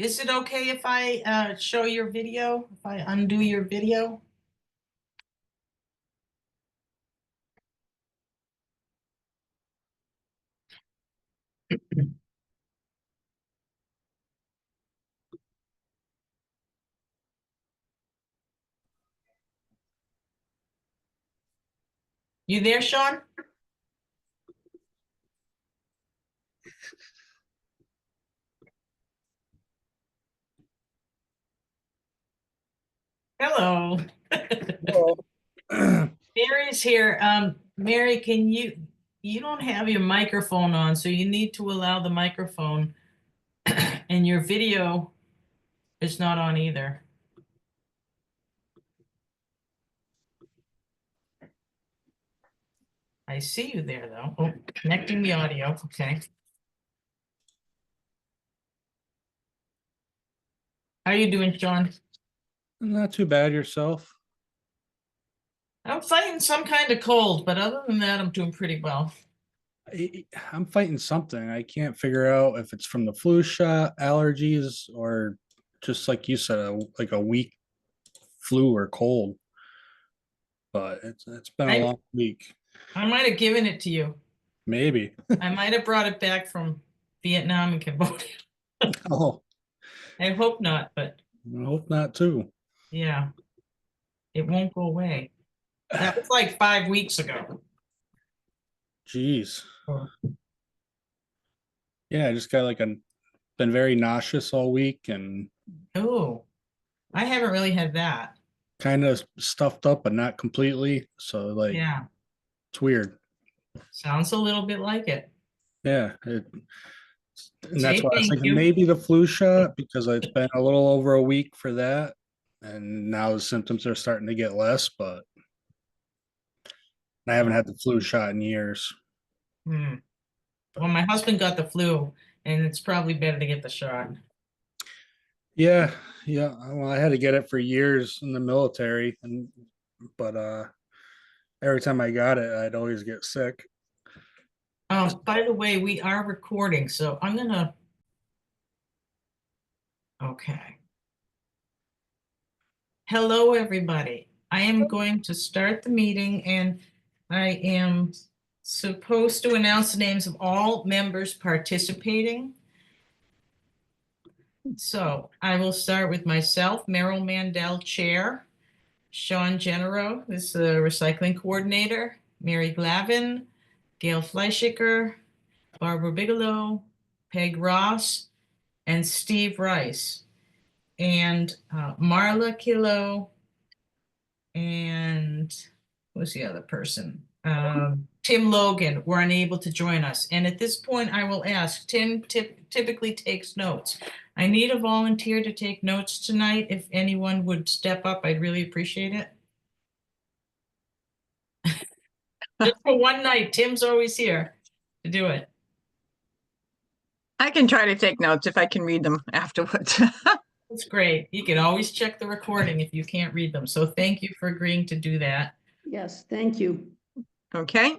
is it okay if I show your video? If I undo your video? You there, Sean? Hello. Mary's here. Mary, you don't have your microphone on, so you need to allow the microphone and your video is not on either. I see you there though. Oh, connecting the audio. Okay. How are you doing, Sean? Not too bad yourself. I'm fighting some kind of cold, but other than that, I'm doing pretty well. I'm fighting something. I can't figure out if it's from the flu shot, allergies, or just like you said, like a weak flu or cold. But it's been a long week. I might have given it to you. Maybe. I might have brought it back from Vietnam and Cambodia. Oh, I hope not, but I hope not too. yeah, it won't go away. That was like 5 weeks ago. Jeez. Oh. Yeah, I just got been very nauseous all week and Oh, I haven't really had that. kind of stuffed up, but not completely. So Yeah, it's weird. sounds a little bit like it. Yeah, and that's Say why I was thank thinking you. maybe the flu shot because it's been a little over a week for that, and now the symptoms are starting to get less. But I haven't had the flu shot in years. Hmm. Well, my husband got the flu, and it's probably better to get the shot. Yeah, yeah. Well, I had to get it for years in the military, but every time I got it, I'd always get sick. By the way, we are recording, so I'm gonna. Okay. Hello, everybody. I am going to start the meeting, and I am supposed to announce the names of all members participating. So I will start with myself, Merrill Mandel, Chair, Sean Genero is the Recycling Coordinator, Mary Glavin, Gail Fleischiker, Barbara Bigelow, Peg Ross, and Steve Rice, and Marla Kilo, and who's the other person? Tim Logan were unable to join us. And at this point, I will ask, Tim typically takes notes. I need a volunteer to take notes tonight. If anyone would step up, I'd really appreciate it. Just for one night, Tim's always here to do it. I can try to take notes if I can read them afterwards. That's great. You can always check the recording if you can't read them. So thank you for agreeing to do that. Yes, thank you. Okay.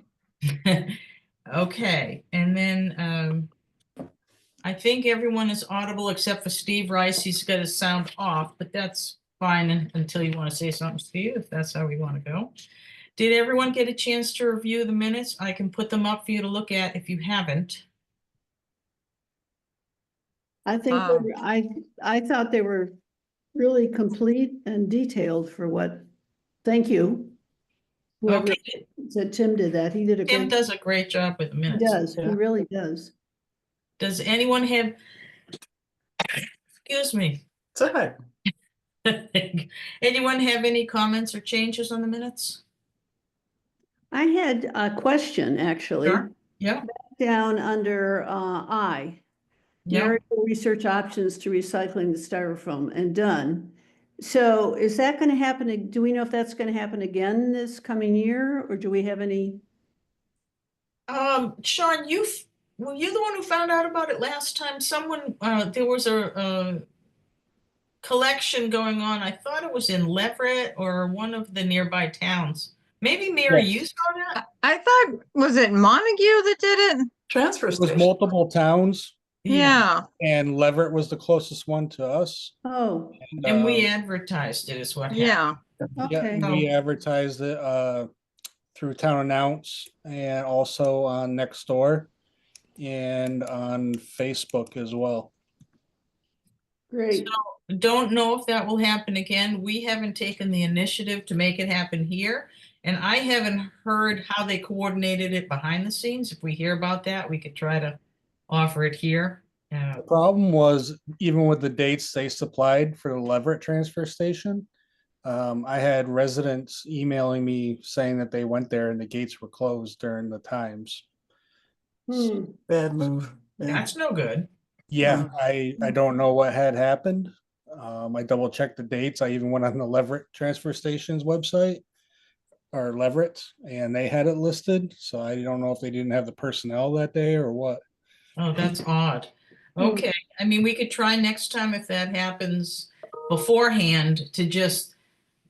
Okay, and then I think everyone is audible except for Steve Rice. He's got his sound off, but that's fine until you want to say something, Steve, if that's how we want to go. Did everyone get a chance to review the minutes? I can put them up for you to look at if you haven't. I think I thought they were really complete and detailed for what. Thank you. Whoever Okay, said Tim did that. He did a Tim great. does a great job with the He minutes. does. He really does. Does anyone have, excuse me, It's all right. anyone have any comments or changes on the minutes? I had a question actually. Sure. Yeah, Down under I. yeah. Marital research options to recycling the styrofoam and done. So is that going to happen? Do we know if that's going to happen again this coming year, or do we have any? Sean, were you the one who found out about it last time? Someone, there was a collection going on. I thought it was in Leverett or one of the nearby towns. Maybe Mary, you saw that? I thought, was it Montague that did it? Transfer It was station. multiple towns. Yeah, and Leverett was the closest one to us. Oh, And we um, advertised it is what happened. yeah. Yeah, okay. we advertised it through Town Announce and also on Nextdoor and on Facebook as well. Great. Don't know if that will happen again. We haven't taken the initiative to make it happen here. And I haven't heard how they coordinated it behind the scenes. If we hear about that, we could try to offer it here. The problem was even with the dates they supplied for the Leverett transfer station, I had residents emailing me saying that they went there and the gates were closed during the times. Hmm. Bad move. Yeah. That's no good. Yeah, I don't know what had happened. I double checked the dates. I even went on the Leverett transfer station's website or Leverett, and they had it listed. So I don't know if they didn't have the personnel that day or what. Oh, that's odd. Hmm. Okay, I mean, we could try next time if that happens beforehand to just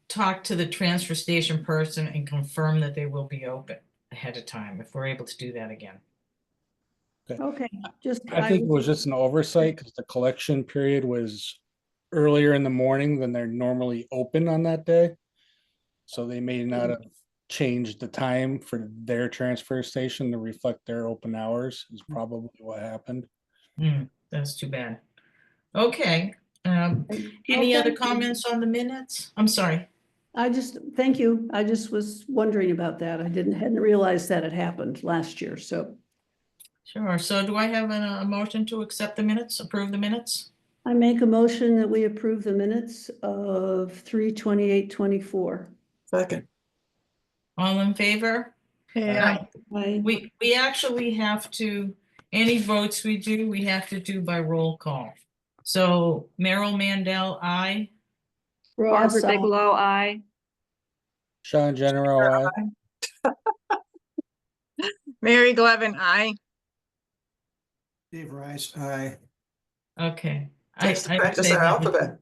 talk to the transfer station person and confirm that they will be open ahead of time, if we're able to do that again. Okay, just. I think it was just an oversight because the collection period was earlier in the morning than they're normally open on that day. So they may not have changed the time for their transfer station to reflect their open hours is probably what happened. That's too bad. Okay, Well, any other thank you. comments on the minutes? I'm sorry. Thank you. I just was wondering about that. Hadn't realized that it happened last year, so Sure, so do I have a motion to accept the minutes, approve the minutes? I make a motion that we approve the minutes of 3/28/24. Second. All in favor? Yeah. We actually have to, any votes we do, we have to do by roll call. So Merrill Mandel, aye. Ross, Barbara Bigelow, aye. Sean Genero, aye. Mary Glevin, aye. Dave Rice, aye. Okay. Takes to I practice say our that was- alphabet.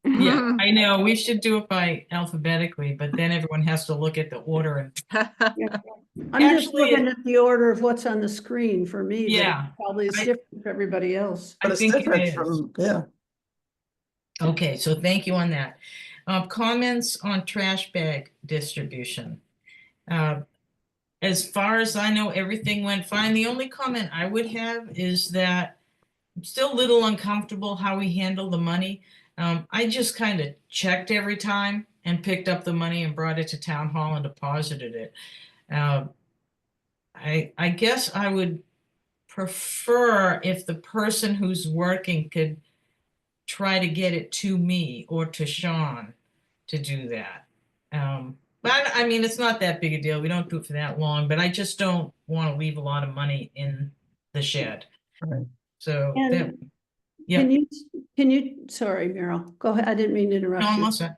Yeah, I know, we should do it by alphabetically, but then everyone has to look at the order and, I'm just Actually, looking at the order of what's on the screen for me. But it Yeah, probably is I- different for everybody else. But I it's think it different is. from, yeah. Okay, so thank you on that. Comments on trash bag distribution. As far as I know, everything went fine. The only comment I would have is that I'm still a little uncomfortable how we handle the money. I just kind of checked every time and picked up the money and brought it to town hall and deposited it. I guess I would prefer if the person who's working could try to get it to me or to Sean to do that. But I mean, it's not that big a deal. We don't do it for that long, but I just don't want to leave a lot of money in the shed. Right. So And that, yeah, Can you, sorry, Meryl, go ahead. I didn't mean to no, interrupt I'm you. all set.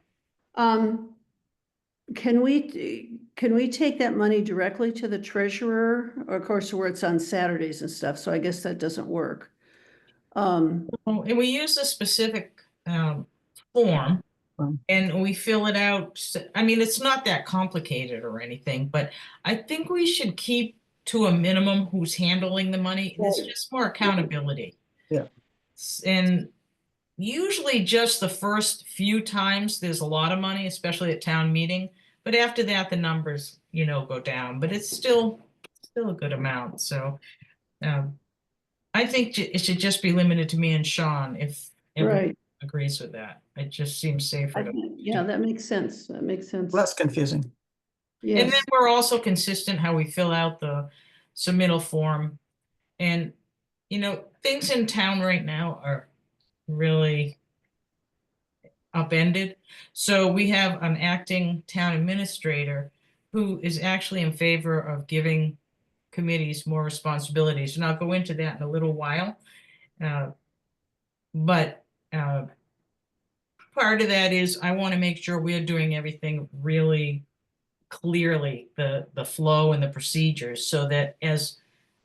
Can we take that money directly to the treasurer? Or of course, where it's on Saturdays and stuff, so I guess that doesn't work. Well, and we use a specific form and we fill it out. I mean, it's not that complicated or anything, but I think we should keep to a minimum who's handling the money. There's Right. just more accountability. Yeah. And usually just the first few times there's a lot of money, especially at town meeting. But after that, the numbers, go down, but it's still a good amount. So I think it should just be limited to me and Sean if everyone Right. agrees with that. It just seems safer to. Yeah, that makes sense. That makes sense. Less confusing. And then Yes, we're also consistent how we fill out the submittal form. And, things in town right now are really upended. So we have an acting town administrator who is actually in favor of giving committees more responsibilities. And I'll go into that in a little while. But part of that is I want to make sure we're doing everything really clearly, the flow and the procedures, so that as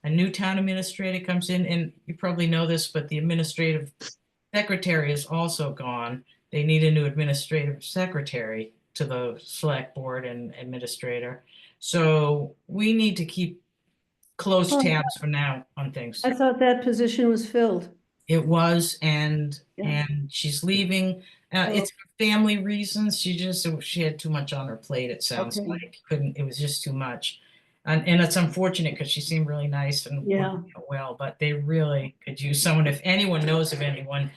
a new town administrator comes in, and you probably know this, but the administrative secretary is also gone. They need a new administrative secretary to the select board and administrator. So we need to keep close Oh. tabs for now on things. I thought that position was filled. It was, and Yeah. she's leaving. Oh. It's for family reasons. She had too much on her plate, it sounds Okay. like. It was just too much. And it's unfortunate because she seemed really nice and Yeah. well, but they really could use someone. If anyone knows of anyone,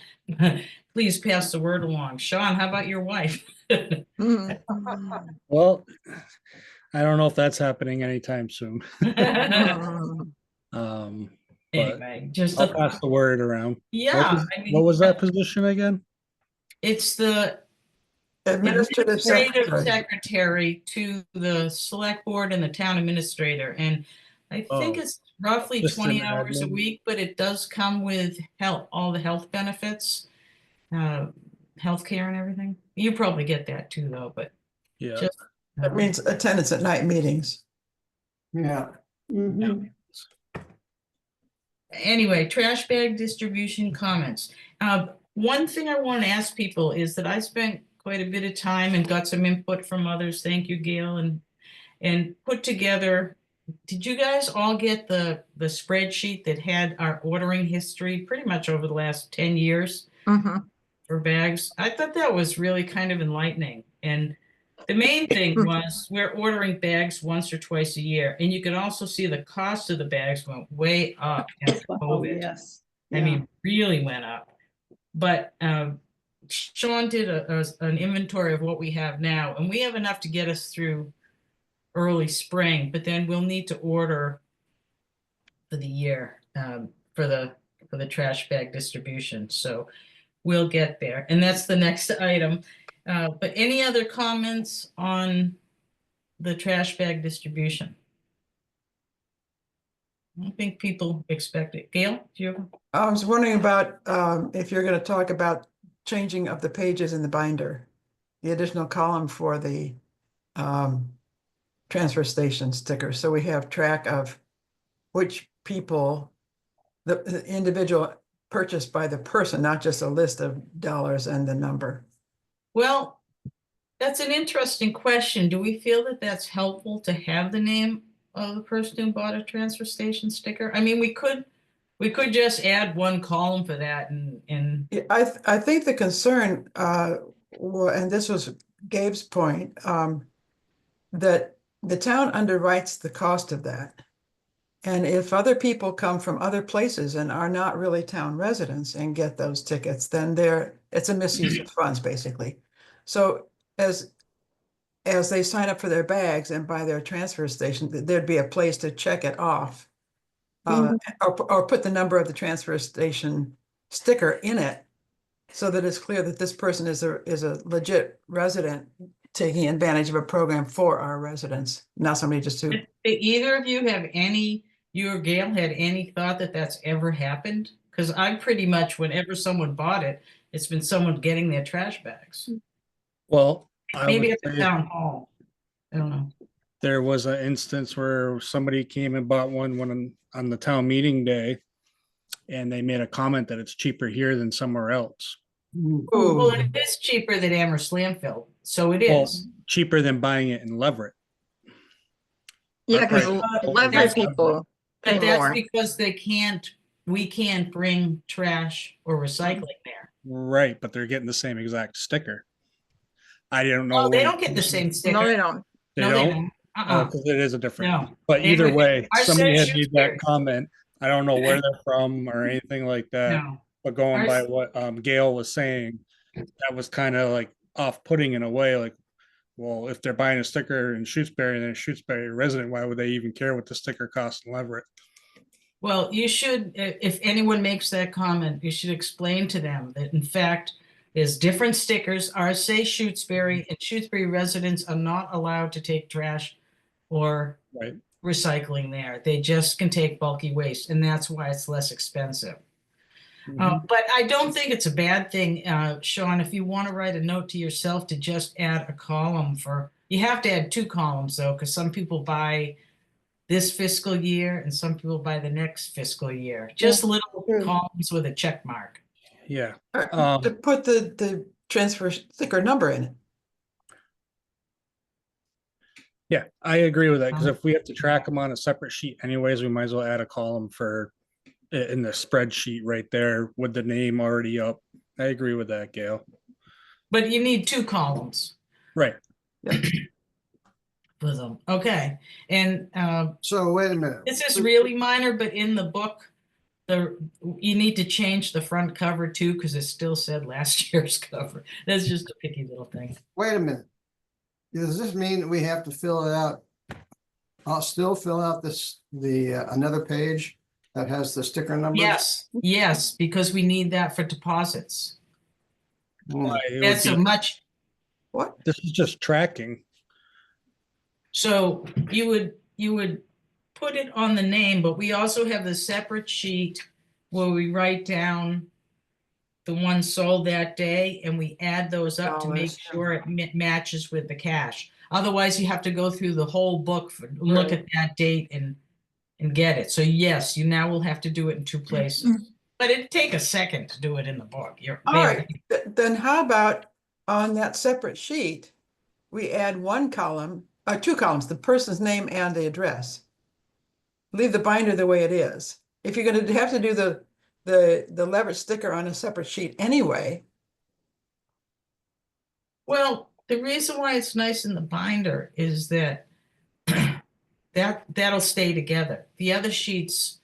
please pass the word along. Sean, how about your wife? Mhm. Well, I don't know if that's happening anytime soon. But Anyway, just I'll pass the word around. yeah, What was that position again? it's the Administrative administrative secretary. secretary to the select board and the town administrator. And I think Oh, it's roughly assistant 20 hours a admin. week, but it does come with all the health benefits, healthcare and everything. You probably get that too, though, but Yeah. just. That means attendance at night meetings. Yeah. Mhm. Anyway, trash bag distribution comments. One thing I want to ask people is that I spent quite a bit of time and got some input from others. Thank you, Gail, and put together. Did you guys all get the spreadsheet that had our ordering history pretty much over the last 10 years Mhm. for bags? I thought that was really kind of enlightening. And the main thing was we're ordering bags once or twice a year. And you can also see the cost of the bags went way up after Oh, COVID. yes. I mean, really went up. But Sean did an inventory of what we have now, and we have enough to get us through early spring, but then we'll need to order for the year for the trash bag distribution. So we'll get there. And that's the next item. But any other comments on the trash bag distribution? I think people expect it. Gail, do you have? I was wondering about if you're going to talk about changing of the pages in the binder, the additional column for the transfer station sticker. So we have track of which people, the individual purchased by the person, not just a list of dollars and the number. Well, that's an interesting question. Do we feel that that's helpful to have the name of the person who bought a transfer station sticker? I mean, we could just add one column for that and Yeah, I think the concern, and this was Gabe's point, that the town underwrites the cost of that. And if other people come from other places and are not really town residents and get those tickets, then it's a misuse of funds, basically. So as they sign up for their bags and buy their transfer station, there'd be a place to check it off. Or put the number of the transfer station sticker in it so that it's clear that this person is a legit resident taking advantage of a program for our residents, not somebody just who. Did either of you have you or Gail had any thought that that's ever happened? Because I pretty much, whenever someone bought it, it's been someone getting their trash bags. Well, I Maybe would at the say town hall. I don't know. there was an instance where somebody came and bought one on the town meeting day, and they made a comment that it's cheaper here than somewhere else. Well, it is cheaper than Amherst landfill, so it Well, is. cheaper than buying it in Leverett. Yeah, because Right. Leverett people pay But that's more. because we can't bring trash or recycling there. Right, but they're getting the same exact sticker. I don't know. Oh, they where- don't get the same sticker. No, they don't. They No, don't? Oh, Uh-uh. because it is a different. No. But They either would- way, ours somebody says had made Shutesbury. that comment. I don't know where they're from or anything like that. No. But going Ours- by what Gail was saying, that was kind of like off-putting in a way. Like, well, if they're buying a sticker in Shutesbury and they're a Shutesbury resident, why would they even care what the sticker costs in Leverett? Well, you should, if anyone makes that comment, you should explain to them that in fact, there's different stickers. Ours say Shutesbury, and Shutesbury residents are not allowed to take trash or Right. recycling there. They just can take bulky waste, and that's why it's less expensive. But I don't think it's a bad thing, Sean, if you want to write a note to yourself to just add a column you have to add 2 columns though, because some people buy this fiscal year and some people buy the next fiscal year. Just little true. columns with a check mark. Yeah. To put the transfer sticker number in it. Yeah, I agree with that, because if we have to track them on a separate sheet anyways, we might as well add a column for in the spreadsheet right there with the name already up. I agree with that, Gail. But you need 2 columns Right. for them. Okay. And So wait a minute. this is really minor, but in the book, you need to change the front cover too, because it still said last year's cover. That's just a picky little thing. Wait a minute. Does this mean that we have to fill it out? I'll still fill out another page that has the sticker numbers? Yes, because we need that for deposits. Hmm. It would That's a be- much, What? This is just tracking. so you would put it on the name, but we also have the separate sheet where we write down the one sold that day, and we add those up to make Dollars, yeah. sure it matches with the cash. Otherwise, you have to go through the whole book, look Right. at that date and get it. So yes, you now will have to do it in 2 places. But it'd take a second to do it in the book. You're All there. right, then how about on that separate sheet, we add 1 column, 2 columns, the person's name and the address. Leave the binder the way it is. If you're gonna have to do the leverage sticker on a separate sheet anyway, Well, the reason why it's nice in the binder is that that'll stay together. The other sheets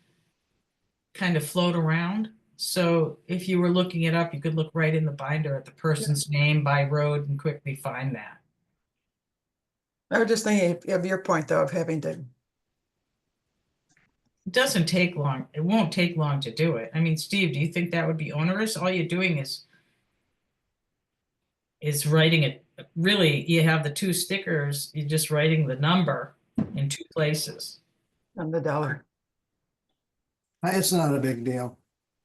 kind of float around. So if you were looking it up, you could look right in the binder at the person's name by road and quickly find that. I was just thinking of your point though, of having to, It doesn't take long. It won't take long to do it. I mean, Steve, do you think that would be onerous? All you're doing is writing it. Really, you have the 2 stickers, you're just writing the number in 2 places. on the dollar. It's not a big deal.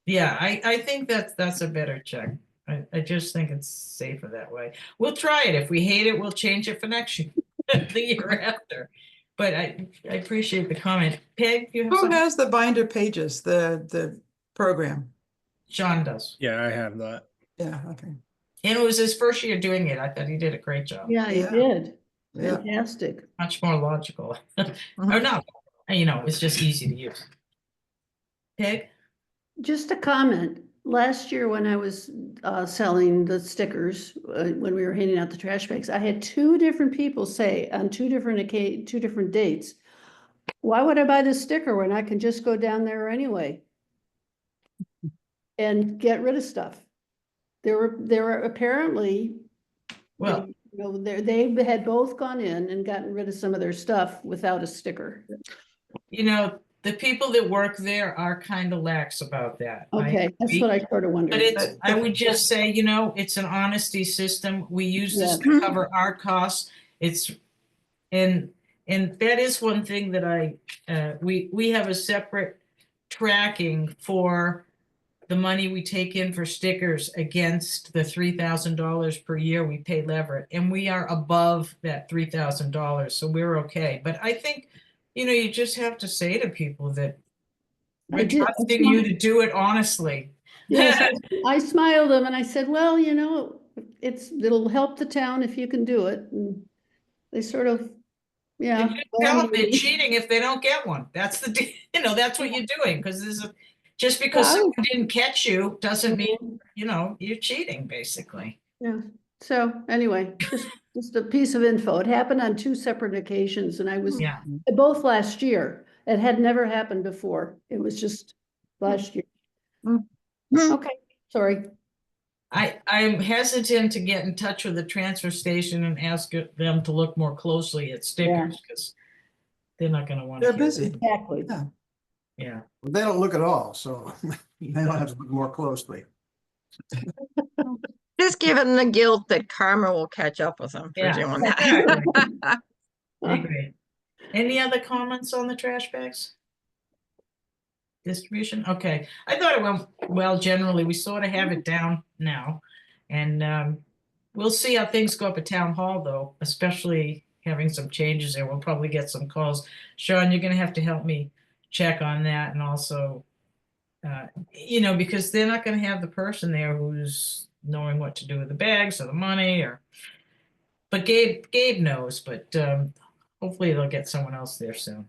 Yeah, I think that's a better check. I just think it's safer that way. We'll try it. If we hate it, we'll change it for next year, the year after. But I appreciate the comment. Peg, you have Who something? has the binder pages, the program? John does. Yeah, I have that. Yeah, okay. And it was his first year doing it. I thought he did a great job. Yeah, you Yeah. did. Yeah. Fantastic. Much more logical. Or not, it's just easy to use. Peg? Just a comment. Last year when I was selling the stickers, when we were handing out the trash bags, I had 2 different people say on 2 different dates, why would I buy this sticker when I can just go down there anyway? And get rid of stuff. There were apparently, Well, they had both gone in and gotten rid of some of their stuff without a sticker. the people that work there are kind of lax about that. I Okay, that's agree. what I sort of But wondered. I would just say, it's an honesty system. We use this Yeah. to cover our costs. And that is one thing that we have a separate tracking for the money we take in for stickers against the $3,000 per year we pay Leverett. And we are above that $3,000, so we're okay. But I think, you just have to say to people that I we're did. I trusting you to do it honestly. Yes, I smiled them and I said, well, it'll help the town if you can do it. And they sort of, yeah. And you tell them they're cheating if they don't get one. That's that's what you're doing, because just because Yeah, someone didn't catch you doesn't mean, you're cheating, basically. Yeah, so anyway, just a piece of info. It happened on 2 separate occasions and I was, Yeah. both last year. It had never happened before. It was just last year. Okay, sorry. I'm hesitant to get in touch with the transfer station and ask them to look more closely at stickers, because they're not gonna want to. They're busy. Exactly. Yeah. Yeah. They don't look at all, so they don't have to look more closely. Just give them the guilt that karma will catch up with them for Yeah. doing that. Exactly. I agree. Any other comments on the trash bags? Distribution? Okay. I thought it went well generally. We sort of have it down now. And we'll see how things go up at town hall though, especially having some changes there. We'll probably get some calls. Sean, you're gonna have to help me check on that, and also because they're not gonna have the person there who's knowing what to do with the bags or the money, but Gabe knows, but hopefully they'll get someone else there soon.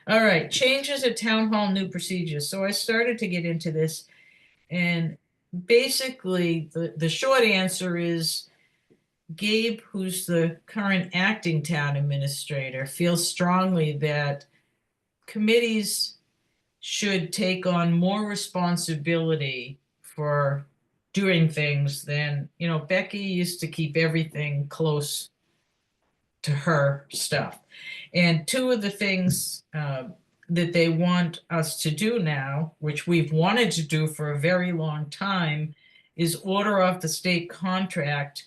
All right, changes at town hall, new procedures. So I started to get into this, and basically the short answer is Gabe, who's the current acting town administrator, feels strongly that committees should take on more responsibility for doing things than, Becky used to keep everything close to her stuff. And two of the things that they want us to do now, which we've wanted to do for a very long time, is order off the state contract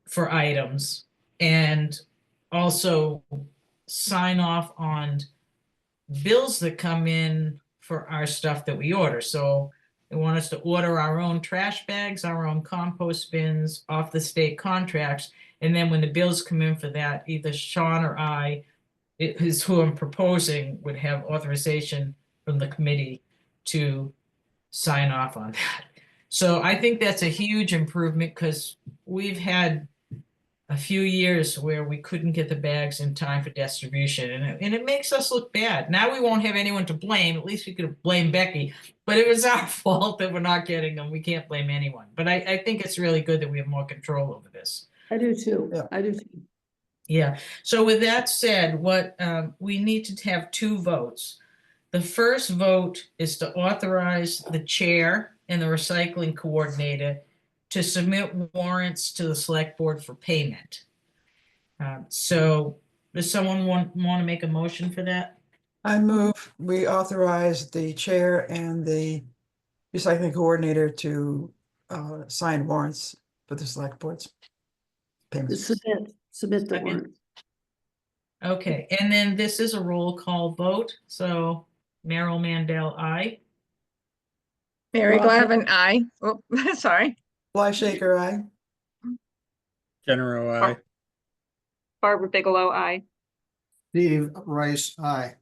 for items and also sign off on bills that come in for our stuff that we order. So they want us to order our own trash bags, our own compost bins off the state contracts. And then when the bills come in for that, either Sean or I, is who I'm proposing, would have authorization from the committee to sign off on that. So I think that's a huge improvement because we've had a few years where we couldn't get the bags in time for distribution, and it makes us look bad. Now we won't have anyone to blame. At least we could blame Becky, but it was our fault that we're not getting them. We can't blame anyone. But I think it's really good that we have more control over this. I do too. Yeah. I do too. Yeah. So with that said, what we need to have two votes. The first vote is to authorize the chair and the recycling coordinator to submit warrants to the select board for payment. So does someone want to make a motion for that? I move we authorize the chair and the recycling coordinator to sign warrants for the select board's payments. Submit the Second. warrant. Okay, and then this is a roll call vote. So Merrill Mandel, aye. Mary Ross- Glavin, aye. Oh, sorry. Fly Shaker, aye. General, I. Barbara Bigelow, aye. Steve Rice, aye.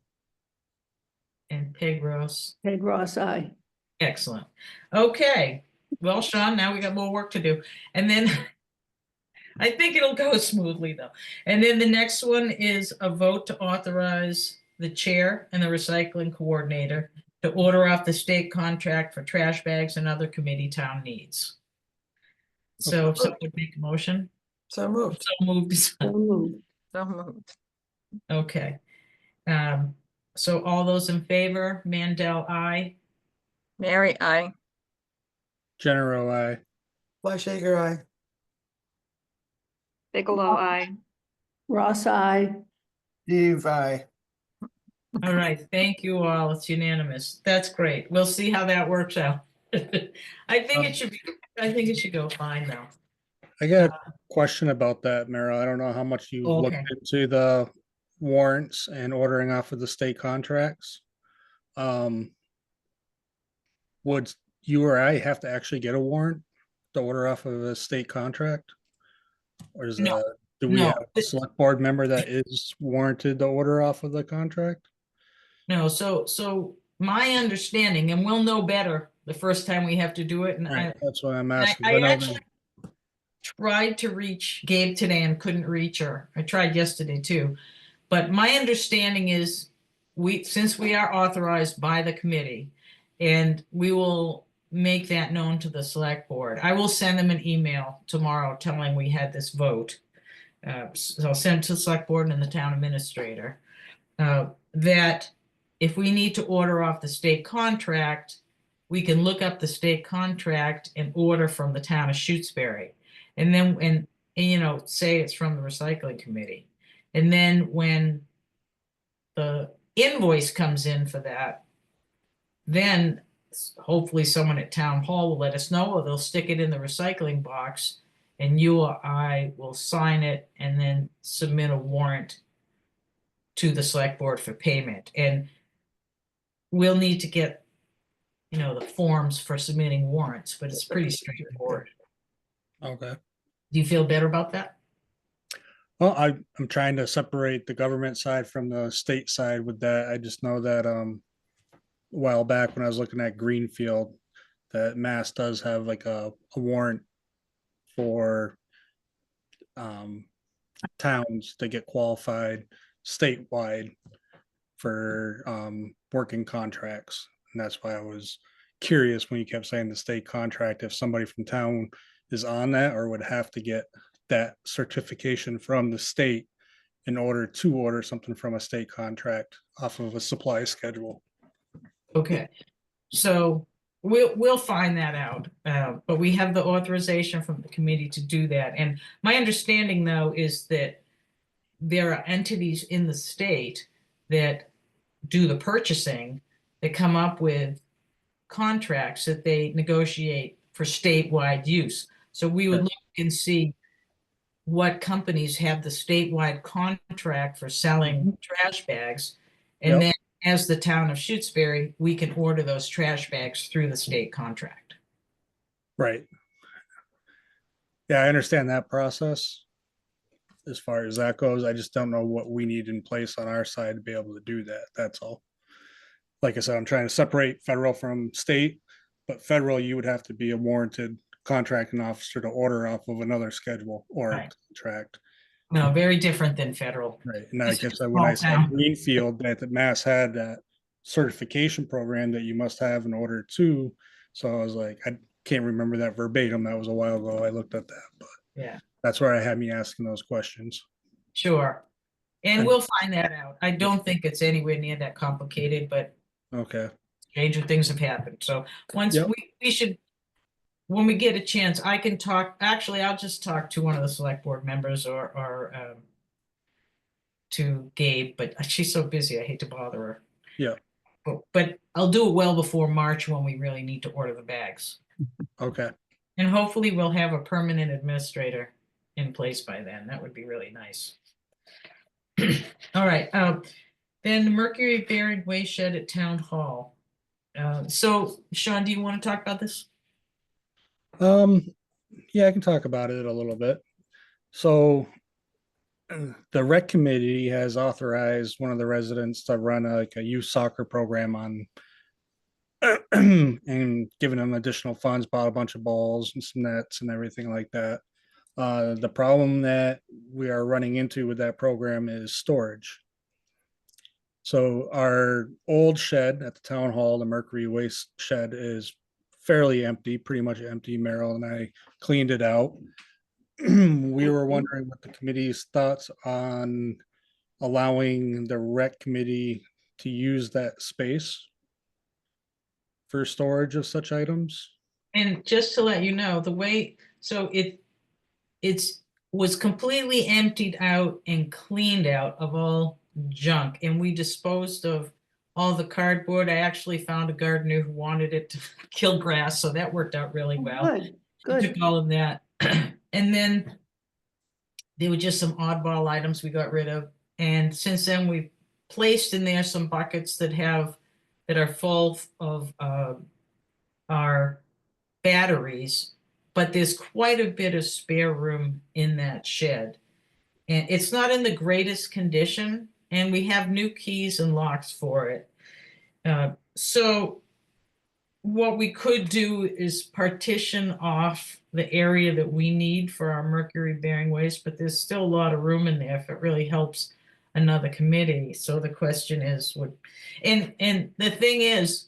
And Peg Ross. Peg Ross, aye. Excellent. Okay. Well, Sean, now we got more work to do. And then I think it'll go smoothly though. And then the next one is a vote to authorize the chair and the recycling coordinator to order off the state contract for trash bags and other committee town needs. So if someone would make a motion. So moved. So moved. So moved. So moved. Okay. So all those in favor, Mandel, aye. Mary, aye. General, I. Fly Shaker, aye. Bigelow, aye. Ross, aye. Steve, aye. All right, thank you all. It's unanimous. That's great. We'll see how that works out. I think it should go fine though. I got a question about that, Meryl. I don't know how much you've looked Okay. into the warrants and ordering off of the state contracts. Would you or I have to actually get a warrant to order off of a state contract? Or is No, do we no. have a select board member that is warranted to order off of the contract? No, so my understanding, and we'll know better the first time we have to do it, and Right, that's what I'm I asking. I I know that- actually tried to reach Gabe today and couldn't reach her. I tried yesterday too. But my understanding is since we are authorized by the committee, and we will make that known to the select board. I will send them an email tomorrow telling we had this vote. So I'll send it to the select board and the town administrator. That if we need to order off the state contract, we can look up the state contract and order from the town of Shutesbury. And then and say it's from the recycling committee. And then when the invoice comes in for that, then hopefully someone at town hall will let us know, or they'll stick it in the recycling box and you or I will sign it and then submit a warrant to the select board for payment. And we'll need to get, the forms for submitting warrants, but it's pretty straightforward. Okay. Do you feel better about that? Well, I'm trying to separate the government side from the state side with that. I just know that a while back when I was looking at Greenfield, that Mass does have like a warrant for towns to get qualified statewide for working contracts. And that's why I was curious when you kept saying the state contract, if somebody from town is on that or would have to get that certification from the state in order to order something from a state contract off of a supply schedule. Okay, so we'll find that out, but we have the authorization from the committee to do that. And my understanding, though, is that there are entities in the state that do the purchasing, that come up with contracts that they negotiate for statewide use. So we would look and see what companies have the statewide contract for selling trash bags. And then as the town of Shutesbury, we can order those trash bags through the state contract. Right. Yeah, I understand that process. As far as that goes, I just don't know what we need in place on our side to be able to do that. That's all. Like I said, I'm trying to separate federal from state, but federal, you would have to be a warranted contracting officer to order off of another schedule or Right. contract. No, very different than federal. Right. And I It's guess a when I small said town. Greenfield, that the Mass had that certification program that you must have in order to. So I was like, I can't remember that verbatim. That was a while ago. I looked at that, but Yeah, that's where I had me asking those questions. sure. And And- we'll find that out. I don't think it's anywhere near that complicated, but Okay. stranger things have happened. So once Yep. we should, when we get a chance, I can talk, actually, I'll just talk to one of the select board members or to Gabe, but she's so busy, I hate to bother her. Yeah. But I'll do it well before March when we really need to order the bags. Okay. And hopefully we'll have a permanent administrator in place by then. That would be really nice. All right, then the mercury bearing waste shed at Town Hall. So Sean, do you want to talk about this? Yeah, I can talk about it a little bit. So the rec committee has authorized one of the residents to run like a youth soccer program on and giving them additional funds, bought a bunch of balls and some nets and everything like that. The problem that we are running into with that program is storage. So our old shed at the town hall, the mercury waste shed, is fairly empty, pretty much empty. Merrill and I cleaned it out. We were wondering what the committee's thoughts on allowing the rec committee to use that space for storage of such items. And just to let you know, the way, so it's was completely emptied out and cleaned out of all junk, and we disposed of all the cardboard. I actually found a gardener who wanted it to kill grass, so that worked out really well. Good, We good. took all of that. And then there were just some oddball items we got rid of. And since then, we've placed in there some buckets that are full of our batteries, but there's quite a bit of spare room in that shed. And it's not in the greatest condition, and we have new keys and locks for it. So what we could do is partition off the area that we need for our mercury bearing waste, but there's still a lot of room in there if it really helps another committee. So the question is, and the thing is,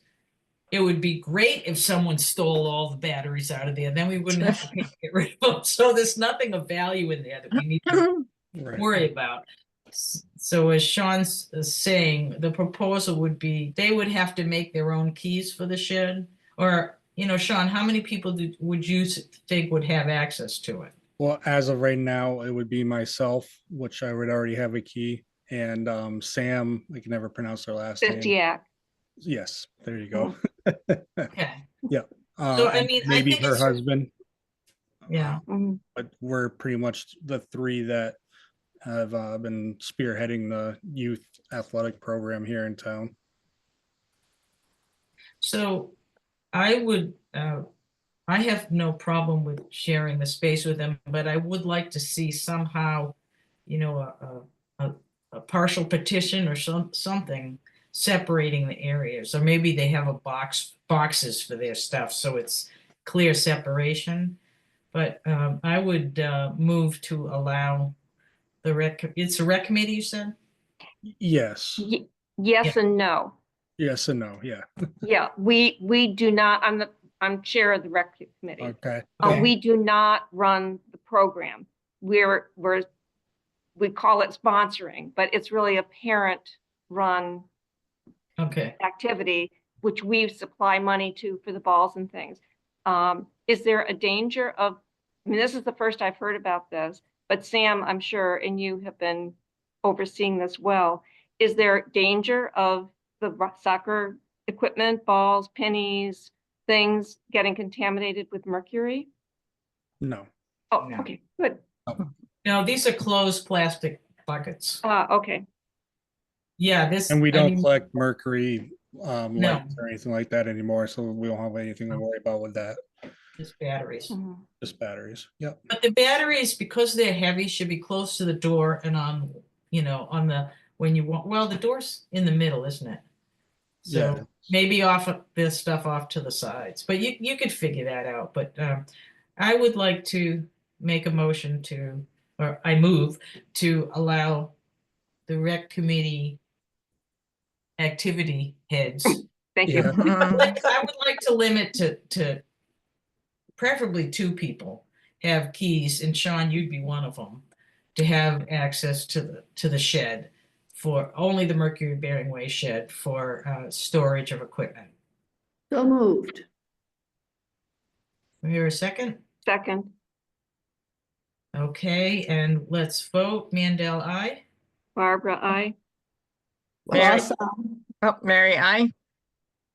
it would be great if someone stole all the batteries out of there, then we wouldn't have to pay to get rid of them. So there's nothing of value in there that we need to Right. worry about. So as Sean's saying, the proposal would be, they would have to make their own keys for the shed. Or, Sean, how many people would you think would have access to it? Well, as of right now, it would be myself, which I would already have a key, and Sam, I can never pronounce their last name. Fiftiac. Yes, there you go. Okay, So I mean, I maybe think her it's- husband, yeah. Mhm. but we're pretty much the three that have been spearheading the youth athletic program here in town. So I would, I have no problem with sharing the space with them, but I would like to see somehow, a partial petition or something separating the areas, or maybe they have boxes for their stuff, so it's clear separation. But I would move to allow the rec, it's a rec committee, you said? Yes, Yes and no. yes and no, yeah, Yeah, we do not, I'm chair of the rec committee. okay. We do not run the program. We call it sponsoring, but it's really a parent-run Okay. activity, which we supply money to for the balls and things. Is there a danger of, I mean, this is the first I've heard about this, but Sam, I'm sure, and you have been overseeing this well. Is there danger of the soccer equipment, balls, pennies, things getting contaminated with mercury? No, Oh, No. okay, good. No, these are closed plastic buckets. Okay, Yeah, this. and we I don't mean, collect mercury No. lights or anything like that anymore, so we don't have anything to worry about with that. Just batteries. Mhm. Just batteries, yep. But the batteries, because they're heavy, should be close to the door and on, on the, when you want, well, the door's in the middle, isn't it? Yeah. So maybe off of this stuff off to the sides, but you could figure that out. But I would like to make a motion to, or I move to allow the rec committee activity heads. Thank you. Yeah. I would like to limit to preferably 2 people have keys, and Sean, you'd be one of them, to have access to the shed for only the mercury bearing waste shed for storage of equipment. So moved. We hear a second? Second, Okay, and let's vote. Mandel, aye. Barbara, I. Yes. Oh, Mary, I.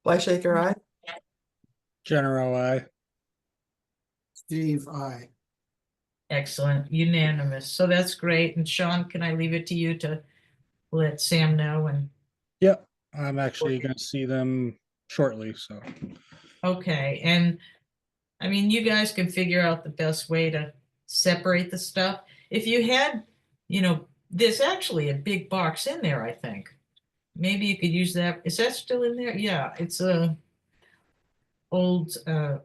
Fleischaker, aye. General, I, Steve, I. Excellent, unanimous. So that's great. And Sean, can I leave it to you to let Sam know? And yep, I'm actually gonna see them shortly, so. okay, and I mean, you guys can figure out the best way to separate the stuff. If you had, there's actually a big box in there, I think. Maybe you could use that. Is that still in there? Yeah, it's a old,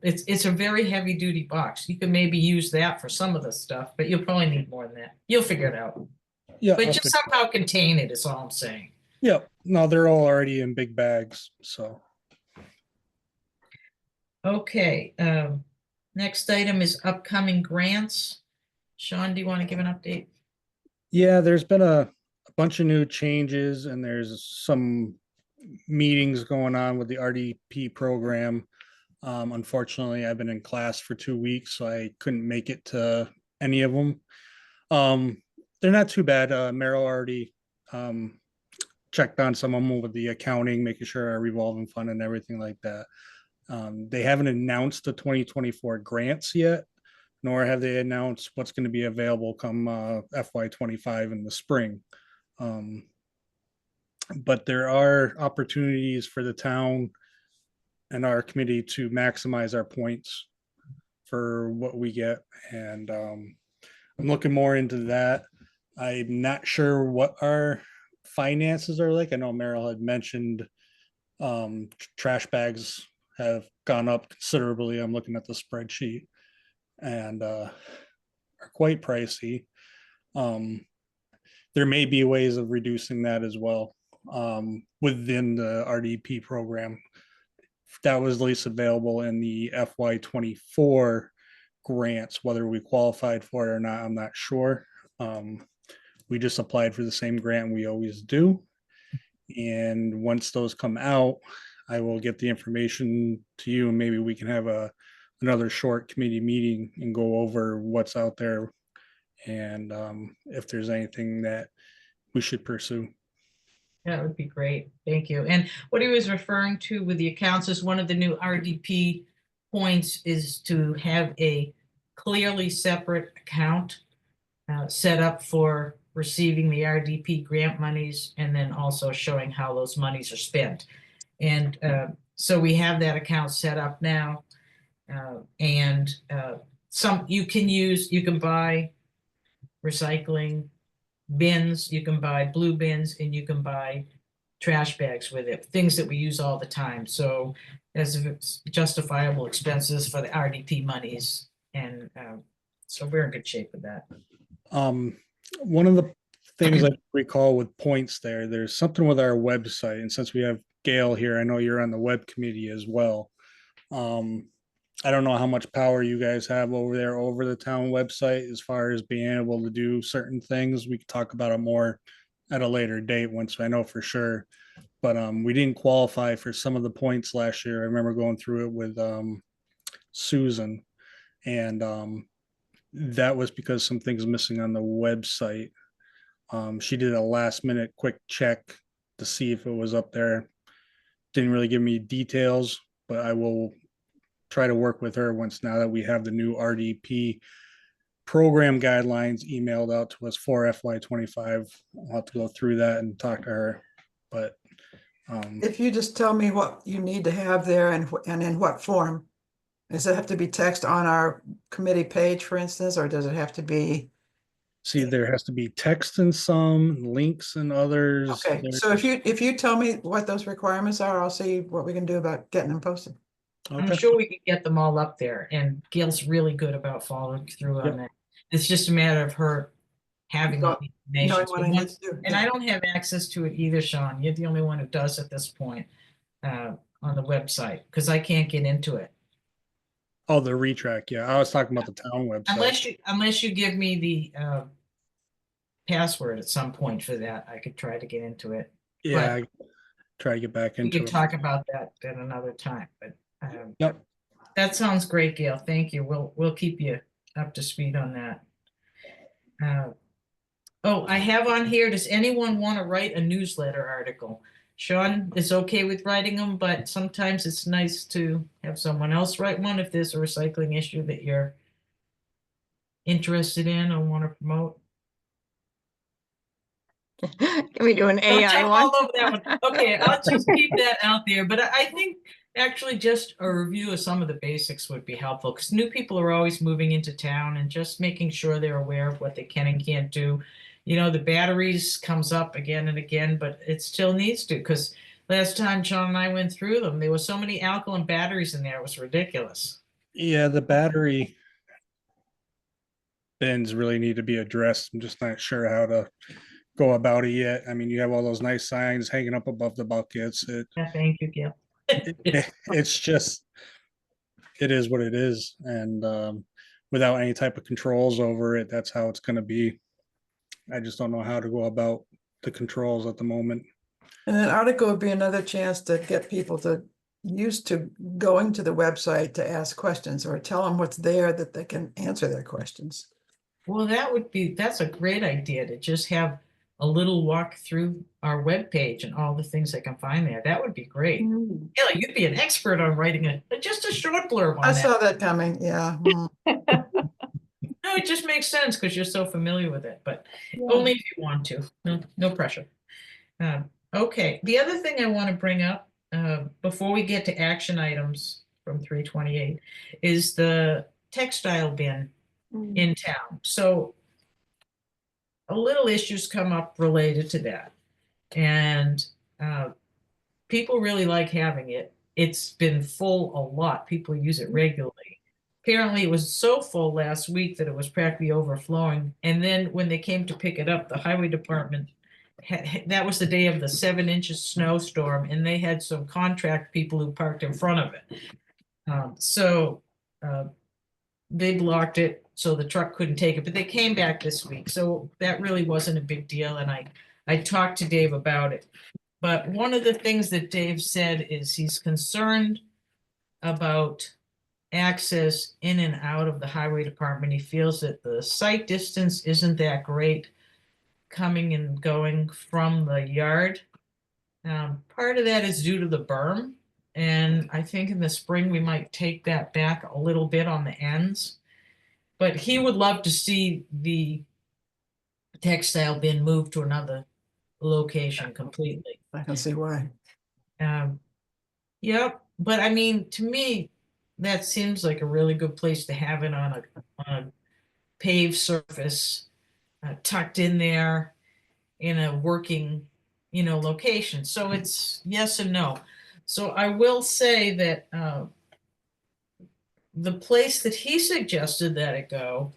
it's a very heavy duty box. You can maybe use that for some of the stuff, but you'll probably need more than that. You'll figure it out. Yeah, But just somehow contain it is all I'm saying. yep, no, they're all already in big bags, so. Okay, next item is upcoming grants. Sean, do you want to give an update? Yeah, there's been a bunch of new changes and there's some meetings going on with the RDP program. Unfortunately, I've been in class for 2 weeks, so I couldn't make it to any of them. They're not too bad. Meryl already checked on some of them with the accounting, making sure our revolving fund and everything like that. They haven't announced the 2024 grants yet, nor have they announced what's going to be available come FY25 in the spring. But there are opportunities for the town and our committee to maximize our points for what we get. And I'm looking more into that. I'm not sure what our finances are like. I know Meryl had mentioned trash bags have gone up considerably. I'm looking at the spreadsheet and are quite pricey. There may be ways of reducing that as well within the RDP program. That was at least available in the FY24 grants. Whether we qualified for it or not, I'm not sure. We just applied for the same grant we always do. And once those come out, I will get the information to you and maybe we can have another short committee meeting and go over what's out there and if there's anything that we should pursue. That would be great. Thank you. And what he was referring to with the accounts is one of the new RDP points is to have a clearly separate account set up for receiving the RDP grant monies and then also showing how those monies are spent. And so we have that account set up now. And some you can buy recycling bins, you can buy blue bins, and you can buy trash bags with it, things that we use all the time. So as justifiable expenses for the RDP monies. And so we're in good shape with that. One of the things I recall with points there's something with our website. And since we have Gail here, I know you're on the web committee as well. I don't know how much power you guys have over there over the town website as far as being able to do certain things. We could talk about it more at a later date once I know for sure. But we didn't qualify for some of the points last year. I remember going through it with Susan, and that was because some things missing on the website. She did a last minute quick check to see if it was up there. Didn't really give me details, but I will try to work with her once now that we have the new RDP program guidelines emailed out to us for FY25. I'll have to go through that and talk to her. But If you just tell me what you need to have there and in what form, does it have to be text on our committee page, for instance, or does it have to be? see, there has to be text in some, links in others. Okay, so if you tell me what those requirements are, I'll see what we can do about getting them posted. I'm Okay. sure we can get them all up there, and Gail's really good about following through on Yep. that. It's just a matter of her having all the Knowing information. what I need to do. And I don't have access to it either, Sean. You're the only one who does at this point on the website, because I can't get into it. Oh, the retrack. Yeah, I was talking about the town website. Unless you give me the password at some point for that, I could try to get into it. Yeah, I try to get back We into could it. talk about that at another time, but Yep. that sounds great, Gail. Thank you. We'll keep you up to speed on that. Oh, I have on here, does anyone want to write a newsletter article? Sean is okay with writing them, but sometimes it's nice to have someone else write one if there's a recycling issue that you're interested in or want to promote. Can we do an Don't AI jump one? all over that one. Okay, I'll just keep that out there. But I think actually just a review of some of the basics would be helpful because new people are always moving into town and just making sure they're aware of what they can and can't do. You know, the batteries comes up again and again, but it still needs to because last time John and I went through them, there were so many alkaline batteries in there, it was ridiculous. Yeah, the battery bins really need to be addressed. I'm just not sure how to go about it yet. I mean, you have all those nice signs hanging up above the buckets. Yeah, thank you, Gail. It's just, it is what it is. And without any type of controls over it, that's how it's going to be. I just don't know how to go about the controls at the moment. And an article would be another chance to get people to used to going to the website to ask questions or tell them what's there that they can answer their questions. Well, that's a great idea to just have a little walk through our webpage and all the things they can find there. That would be great. Kelly, you'd be an expert on writing just a short blurb on I that. saw that coming, yeah. No, it just makes sense because you're so familiar with it, but only if you want to. No pressure. Okay, the other thing I want to bring up before we get to action items from 328 is the textile bin in town. So a little issues come up related to that. And people really like having it. It's been full a lot. People use it regularly. Apparently, it was so full last week that it was practically overflowing. And then when they came to pick it up, the highway department, that was the day of the 7 inches snowstorm, and they had some contract people who parked in front of it. So they blocked it so the truck couldn't take it, but they came back this week. So that really wasn't a big deal. And I talked to Dave about it. But one of the things that Dave said is he's concerned about access in and out of the highway department. He feels that the sight distance isn't that great coming and going from the yard. Part of that is due to the berm. And I think in the spring we might take that back a little bit on the ends. But he would love to see the textile bin moved to another location completely. I can see why. Yep, but I mean, to me, that seems like a really good place to have it on a paved surface, tucked in there in a working, location. So it's yes and no. So I will say that the place that he suggested that it go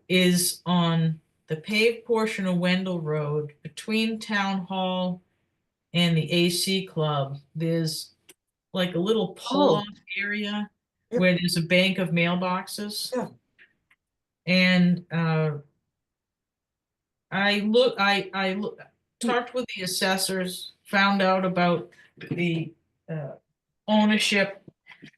is on the paved portion of Wendell Road between Town Hall and the AC Club, there's like a little pull-off area Yep. where there's a bank of mailboxes. Yeah. And talked with the assessors, found out about the ownership,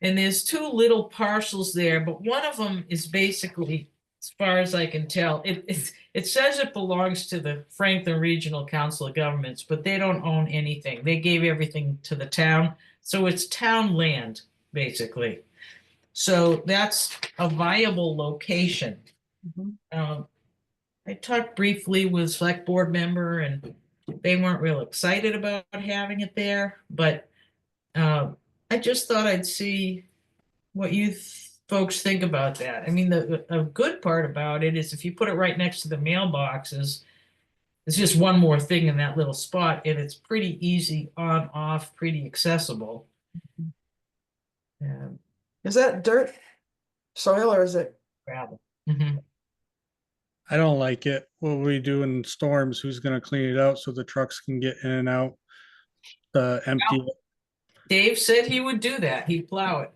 and there's two little parcels there, but one of them is basically, as far as I can tell, it says it belongs to the Franklin Regional Council of Governments, but they don't own anything. They gave everything to the town, so it's town land, basically. So that's a viable location. I talked briefly with select board member and they weren't real excited about having it there, but I just thought I'd see what you folks think about that. I mean, a good part about it is if you put it right next to the mailboxes, it's just one more thing in that little spot, and it's pretty easy on, off, pretty accessible. Is that dirt soil or is it? Gravel. Mhm. I don't like it. What we do in storms, who's gonna clean it out so the trucks can get in and out? Empty, Dave said he would do that. He'd plow it.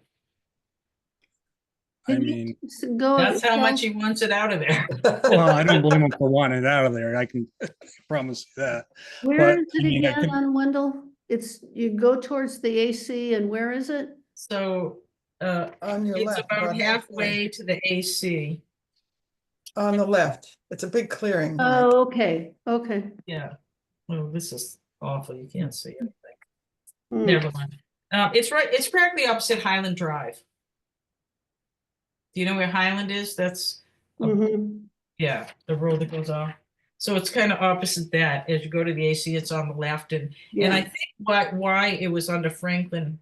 I Did you mean, go? That's how much he wants it out of there. well, I don't blame them for wanting it out of there. I can promise you that. Where but, is I it mean, I again could- on Wendell? It's, you go towards the AC and where is it? So On your it's left. about halfway to the AC. On the left. It's a big clearing. Mike. Oh, okay, okay. Yeah. Oh, this is awful. You can't see it. Hmm. Never mind. It's practically opposite Highland Drive. Do you know where Highland is? That's, Mhm. yeah, the road that goes off. So it's kind of opposite that. As you go to the AC, it's on the left. And I Yeah, think why it was under Franklin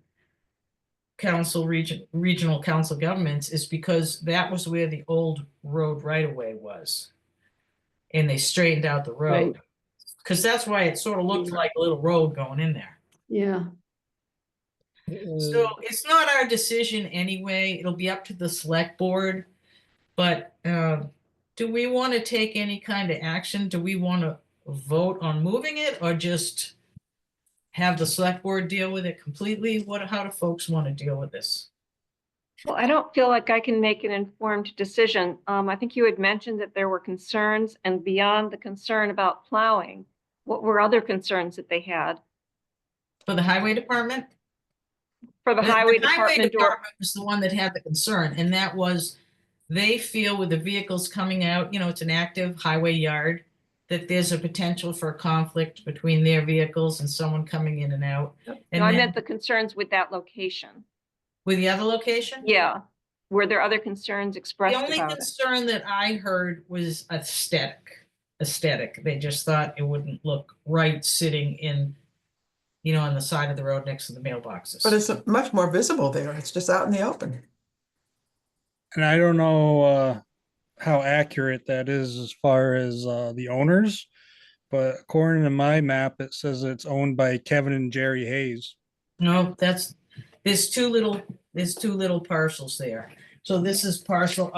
Regional Council Governments is because that was where the old road right of way was. And they straightened out the road. Right. Because that's why it sort of looked like a little road going in there. yeah. So it's not our decision anyway. It'll be up to the select board. But do we want to take any kind of action? Do we want to vote on moving it or just have the select board deal with it completely? How do folks want to deal with this? Well, I don't feel like I can make an informed decision. I think you had mentioned that there were concerns, and beyond the concern about plowing, what were other concerns that they had For the highway department? for the The highway highway department? Or department was the one that had the concern, and that was they feel with the vehicles coming out, it's an active highway yard, that there's a potential for conflict between their vehicles and someone coming in and out. And no, I then meant the concerns with that location. with the other location? Yeah. Were there other concerns The expressed only about it? concern that I heard was aesthetic. They just thought it wouldn't look right sitting on the side of the road next to the mailboxes. But it's much more visible there. It's just out in the open. and I don't know how accurate that is as far as the owners, but according to my map, it says it's owned by Kevin and Jerry Hayes. No, there's two little parcels there. So this is parcel,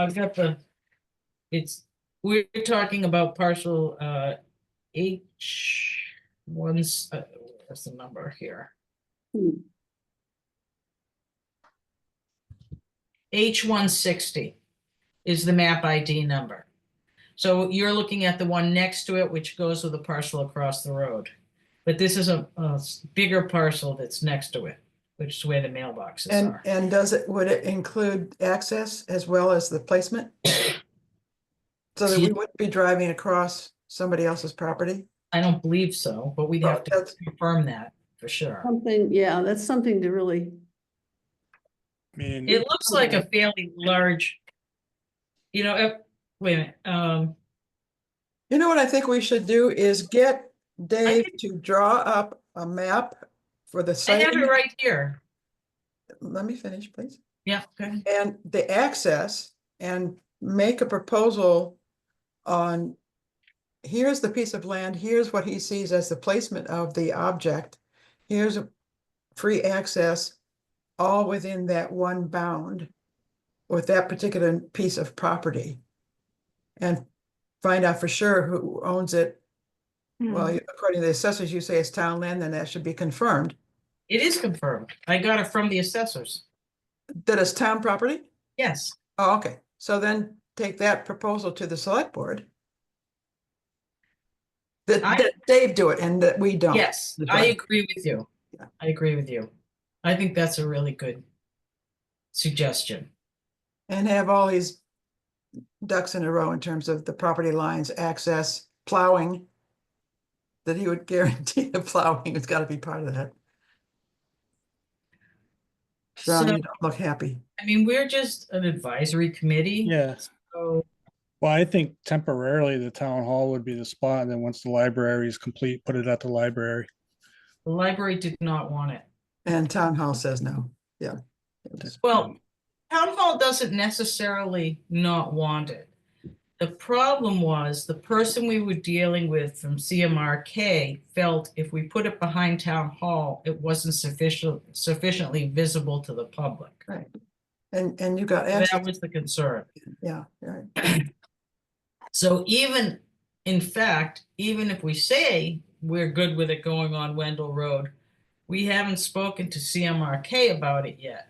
we're talking about parcel H what's the number here? Hmm. H-160 is the map ID number. So you're looking at the one next to it, which goes with the parcel across the road. But this is a bigger parcel that's next to it, which is where the mailboxes are. And would it include access as well as the placement? So that we wouldn't be driving across somebody else's property? I don't believe so, but we'd Well, have to that's- confirm that for sure. Something, yeah, that's something to really, I mean, It looks like a fairly large, wait a minute, You know what I think we should do is get Dave to draw up a map for the I site. have it right here. Let me finish, please. Yeah, okay. And the access and make a proposal on, here's the piece of land, here's what he sees as the placement of the object. Here's a free access, all within that one bound with that particular piece of property. And find out for sure who owns it. Well, Hmm. according to the assessors, you say it's town land, then that should be confirmed. It is confirmed. I got it from the assessors. That it's town property? Yes, Oh, okay. So then take that proposal to the select board. That Dave do it and that we don't. yes, That's I right. agree with you. Yeah. I agree with you. I think that's a really good suggestion. And have all these ducks in a row in terms of the property lines, access, plowing. That he would guarantee the plowing has got to be part of that. John, So, you don't look happy. I mean, we're just an advisory committee. Yeah. So, Well, I think temporarily the town hall would be the spot, and then once the library is complete, put it at the library. the library did not want it. And town hall says no. Yeah. It was- Well, town hall doesn't necessarily not want it. The problem was the person we were dealing with from CMRK felt if we put it behind town hall, it wasn't sufficiently visible to the public. Right. And you got That access. was the concern. Yeah, right. So even, in fact, even if we say we're good with it going on Wendell Road, we haven't spoken to CMRK about it yet.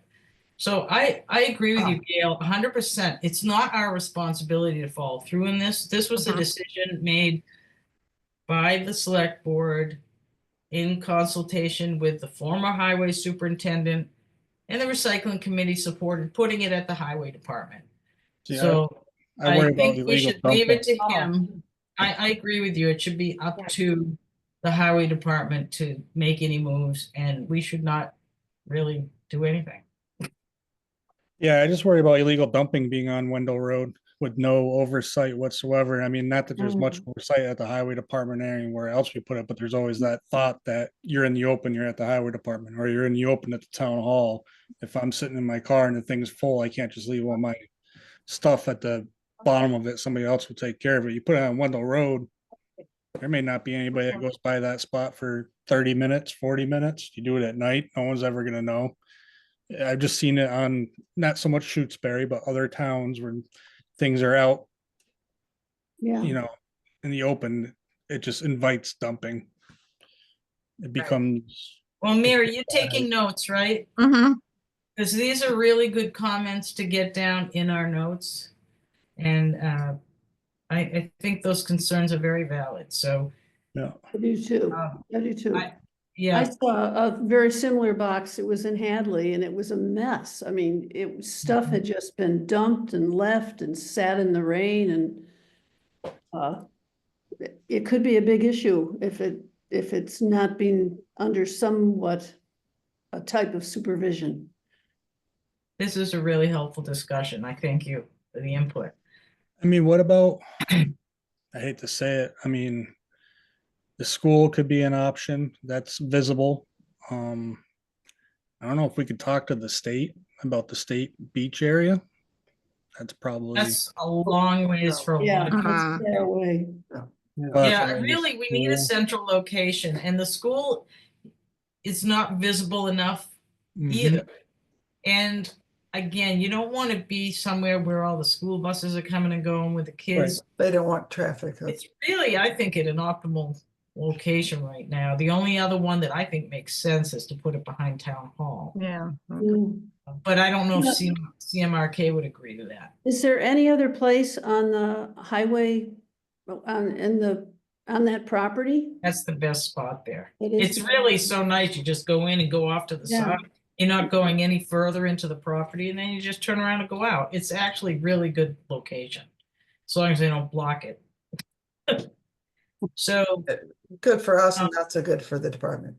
So I agree with you, Gail, 100%. It's not our responsibility to follow through in this. This was a Mhm. decision made by the select board in consultation with the former highway superintendent, and the recycling committee supported putting it at the highway department. See, So I I worry about think we illegal should leave it dumping. to him. I agree with you. It should be up Yeah. to the highway department to make any moves, and we should not really do anything. Yeah, I just worry about illegal dumping being on Wendell Road with no oversight whatsoever. I mean, not that there's much oversight at the highway department or anywhere else we put it, but there's always that thought that you're in the open, you're at the highway department, or you're in the open at the town hall. If I'm sitting in my car and the thing's full, I can't just leave all my stuff at the bottom of it. Somebody else will take care of it. You put it on Wendell Road, there may not be anybody that goes by that spot for 30 minutes, 40 minutes. You do it at night, no one's ever gonna know. I've just seen it on not so much Shutesbury, but other towns where things are out, Yeah. you know, in the open. It just invites dumping. It becomes, Well, Mary, you're taking notes, right? Hmm. Because these are really good comments to get down in our notes. And I think those concerns are very valid. So, yeah. I do too. Um, I do too. I yeah, saw a very similar box. It was in Hadley and it was a mess. I mean, stuff had just been dumped and left and sat in the rain and it could be a big issue if it's not being under somewhat a type of supervision. this is a really helpful discussion. I thank you for the input. I mean, what about, I hate to say it, I mean, the school could be an option that's visible. I don't know if we could talk to the state about the state beach area. That's probably, That's a long ways for a Yeah, lot of Mhm. that's their way. but Yeah, from the really, we need a school- central location, and the school is not visible enough Mhm. either. And again, you don't want to be somewhere where all the school buses are coming and going with the kids. They don't want traffic. It's really, I think, at an optimal location right now. The only other one that I think makes sense is to put it behind town hall. Yeah. Mm. But I don't know if Yeah. CMRK would agree to that. Is there any other place on the highway, on that property? That's the best spot there. It is- It's really so nice. You just go in and go off to the Yeah. side. You're not going any further into the property, and then you just turn around and go out. It's actually really good location, as long as they don't block it. So, Good for us and not so good for the department.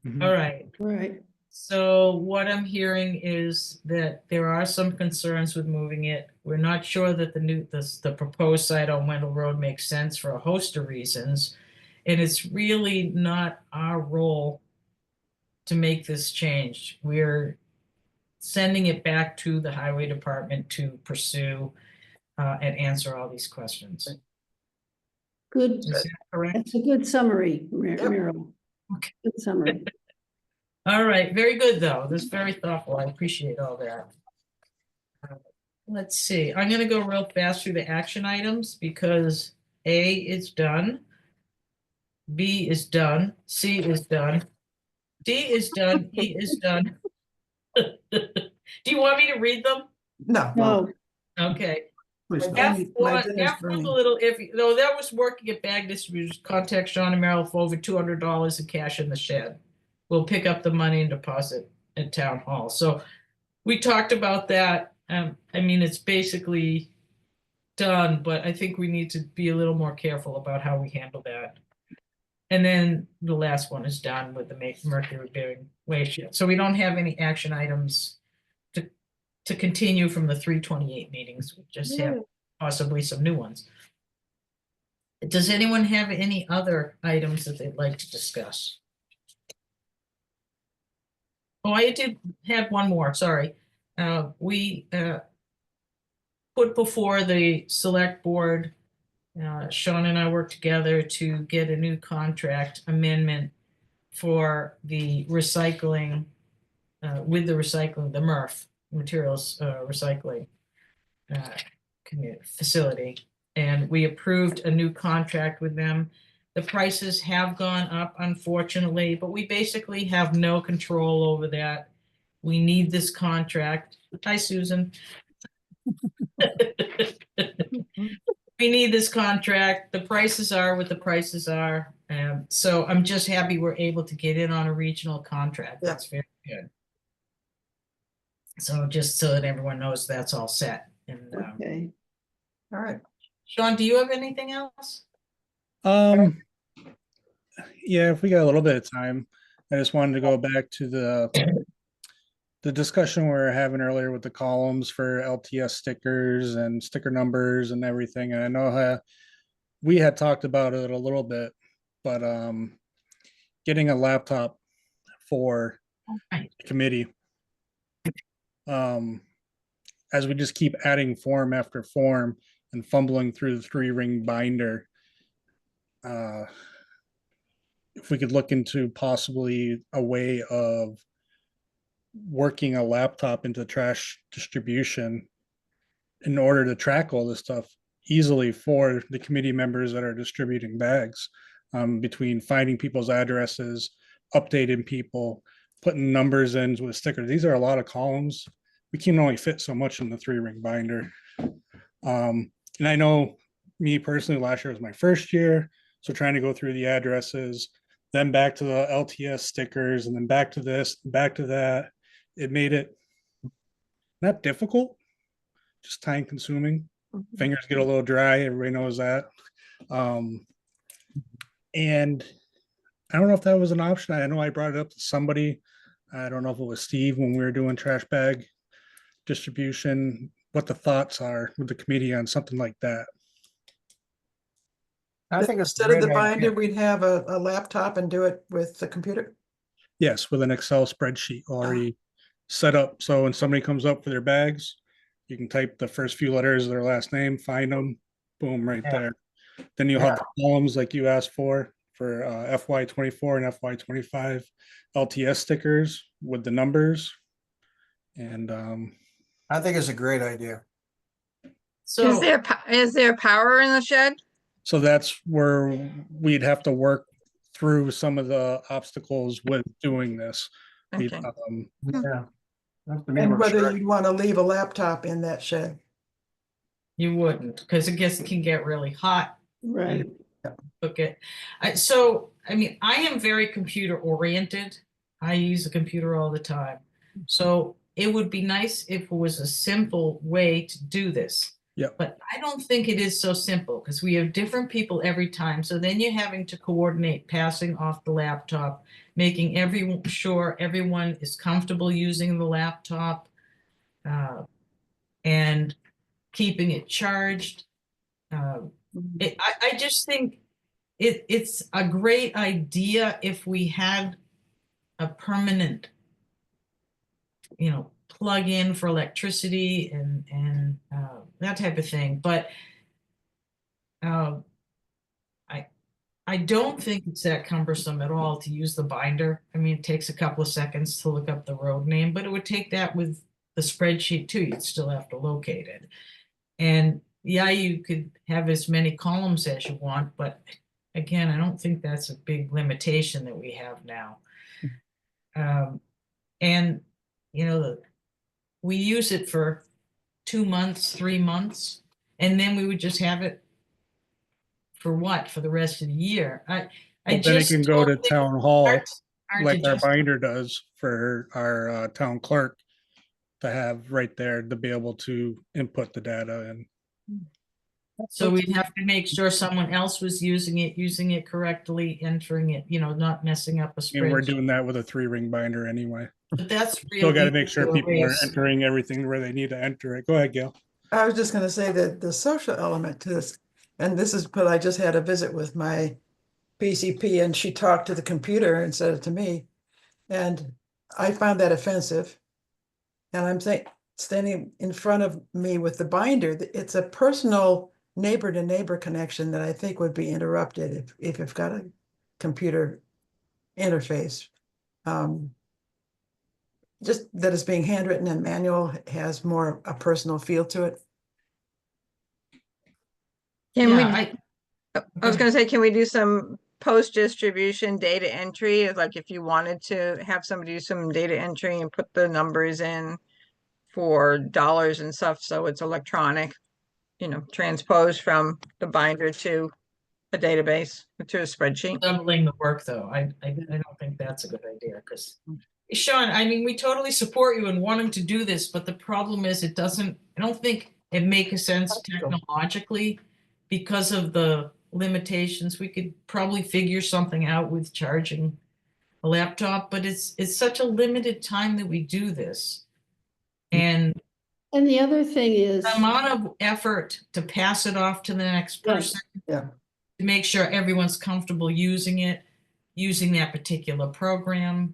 Mhm. all right. Right. So what I'm hearing is that there are some concerns with moving it. We're not sure that the proposed site on Wendell Road makes sense for a host of reasons. And it's really not our role to make this change. We're sending it back to the highway department to pursue and answer all these questions. Good. Is that correct? That's a good summary, Yep. Meryl. Okay. Good summary. All right, very good, though. This is very thoughtful. I appreciate all that. Let's see, I'm gonna go real fast through the action items because A is done. B is done. C is done. D is done. E is done. Do you want me to read them? No. No, Okay. Please My don't. F pen- my was, pen is F was a burning. little iffy, though that was working at bag distributors. Contact Sean and Merrill for over $200 in cash in the shed. We'll pick up the money and deposit at town hall. So we talked about that. I mean, it's basically done, but I think we need to be a little more careful about how we handle that. And then the last one is done with the mercury bearing waste shed. So we don't have any action items to continue from the 328 meetings. We just have possibly some new ones. Does anyone have any other items that they'd like to discuss? Oh, I did have one more, sorry. We put before the select board, Sean and I worked together to get a new contract amendment for the recycling, with the recycling, the MRF, materials recycling facility. And we approved a new contract with them. The prices have gone up, unfortunately, but we basically have no control over that. We need this contract. Hi, Susan. We need this contract. The prices are what the prices are. So I'm just happy we're able to get in on a regional contract. Yeah. That's very good. So just so that everyone knows that's all set. And okay. All right. Sean, do you have anything else? Yeah, if we got a little bit of time, I just wanted to go back to the discussion we were having earlier with the columns for LTS stickers and sticker numbers and everything. And I know how we had talked about it a little bit, but getting a laptop for Right. the committee, as we just keep adding form after form and fumbling through the 3-ring binder, if we could look into possibly a way of working a laptop into trash distribution in order to track all this stuff easily for the committee members that are distributing bags, between finding people's addresses, updating people, putting numbers in with stickers. These are a lot of columns. We can only fit so much in the 3-ring binder. And I know me personally, last year was my first year. So trying to go through the addresses, then back to the LTS stickers, and then back to this, back to that. It made it not difficult, just time consuming. Fingers get a little dry. Everybody knows that. And I don't know if that was an option. I know I brought it up to somebody. I don't know if it was Steve when we were doing trash bag distribution, what the thoughts are with the committee on something like that. I think it's a Instead of the great binder, idea. we'd have a laptop and do it with the computer. Yes, with an Excel spreadsheet already set up. So when somebody comes up for their bags, you can type the first few letters of their last name, find them, boom, right there. Then you'll have the columns like you asked for FY24 and FY25 LTS stickers with the numbers. And I think it's a great idea. So Is there power in the shed? so that's where we'd have to work through some of the obstacles with doing this. We'd, Okay. Yeah. That's the main And whether restriction. you'd want to leave a laptop in that shed. you wouldn't, because it can get really hot. Right. Okay. So, I mean, I am very computer oriented. I use a computer all the time. So it would be nice if it was a simple way to do this. Yep. But I don't think it is so simple because we have different people every time. So then you're having to coordinate passing off the laptop, making sure everyone is comfortable using the laptop, and keeping it charged. I just think it's a great idea if we had a permanent, plug in for electricity and that type of thing. But I don't think it's that cumbersome at all to use the binder. I mean, it takes a couple of seconds to look up the road name, but it would take that with the spreadsheet too. You'd still have to locate it. And yeah, you could have as many columns as you want, but again, I don't think that's a big limitation that we have now. And, you know, we use it for 2 months, 3 months, and then we would just have it for what? For the rest of the year. I But then it just can go to don't think town it's hall hard to like our just- binder does for our town clerk to have right there to be able to input the data and So we'd have to make sure someone else was using it correctly, entering it, you know, not messing up a and we're spreadsheet. doing that with a 3-ring binder anyway. But that's Still got to really make sure to people are erase. entering everything where they need to enter it. Go ahead, Gail. I was just gonna say that the social element to this, and this is, but I just had a visit with my PCP and she talked to the computer and said it to me. And I found that offensive. And I'm saying, standing in front of me with the binder, it's a personal neighbor to neighbor connection that I think would be interrupted if you've got a computer interface. Just that it's being handwritten and manual has more a personal feel to it. Can we, Yeah, I was gonna say, can we do some post-distribution data entry? Like if you wanted to have somebody do some data entry and put the numbers in for dollars and stuff, so it's electronic, transposed from the binder to a database, to a spreadsheet. doubling the work though. I don't think that's a good idea because Sean, I mean, we totally support you in wanting to do this, but the problem is I don't think it makes sense technologically because of the limitations. We could probably figure something out with charging a laptop, but it's such a limited time that we do this. And And the other thing is, the amount of effort to pass it off to the next Right. person. Yeah. To make sure everyone's comfortable using it, using that particular program.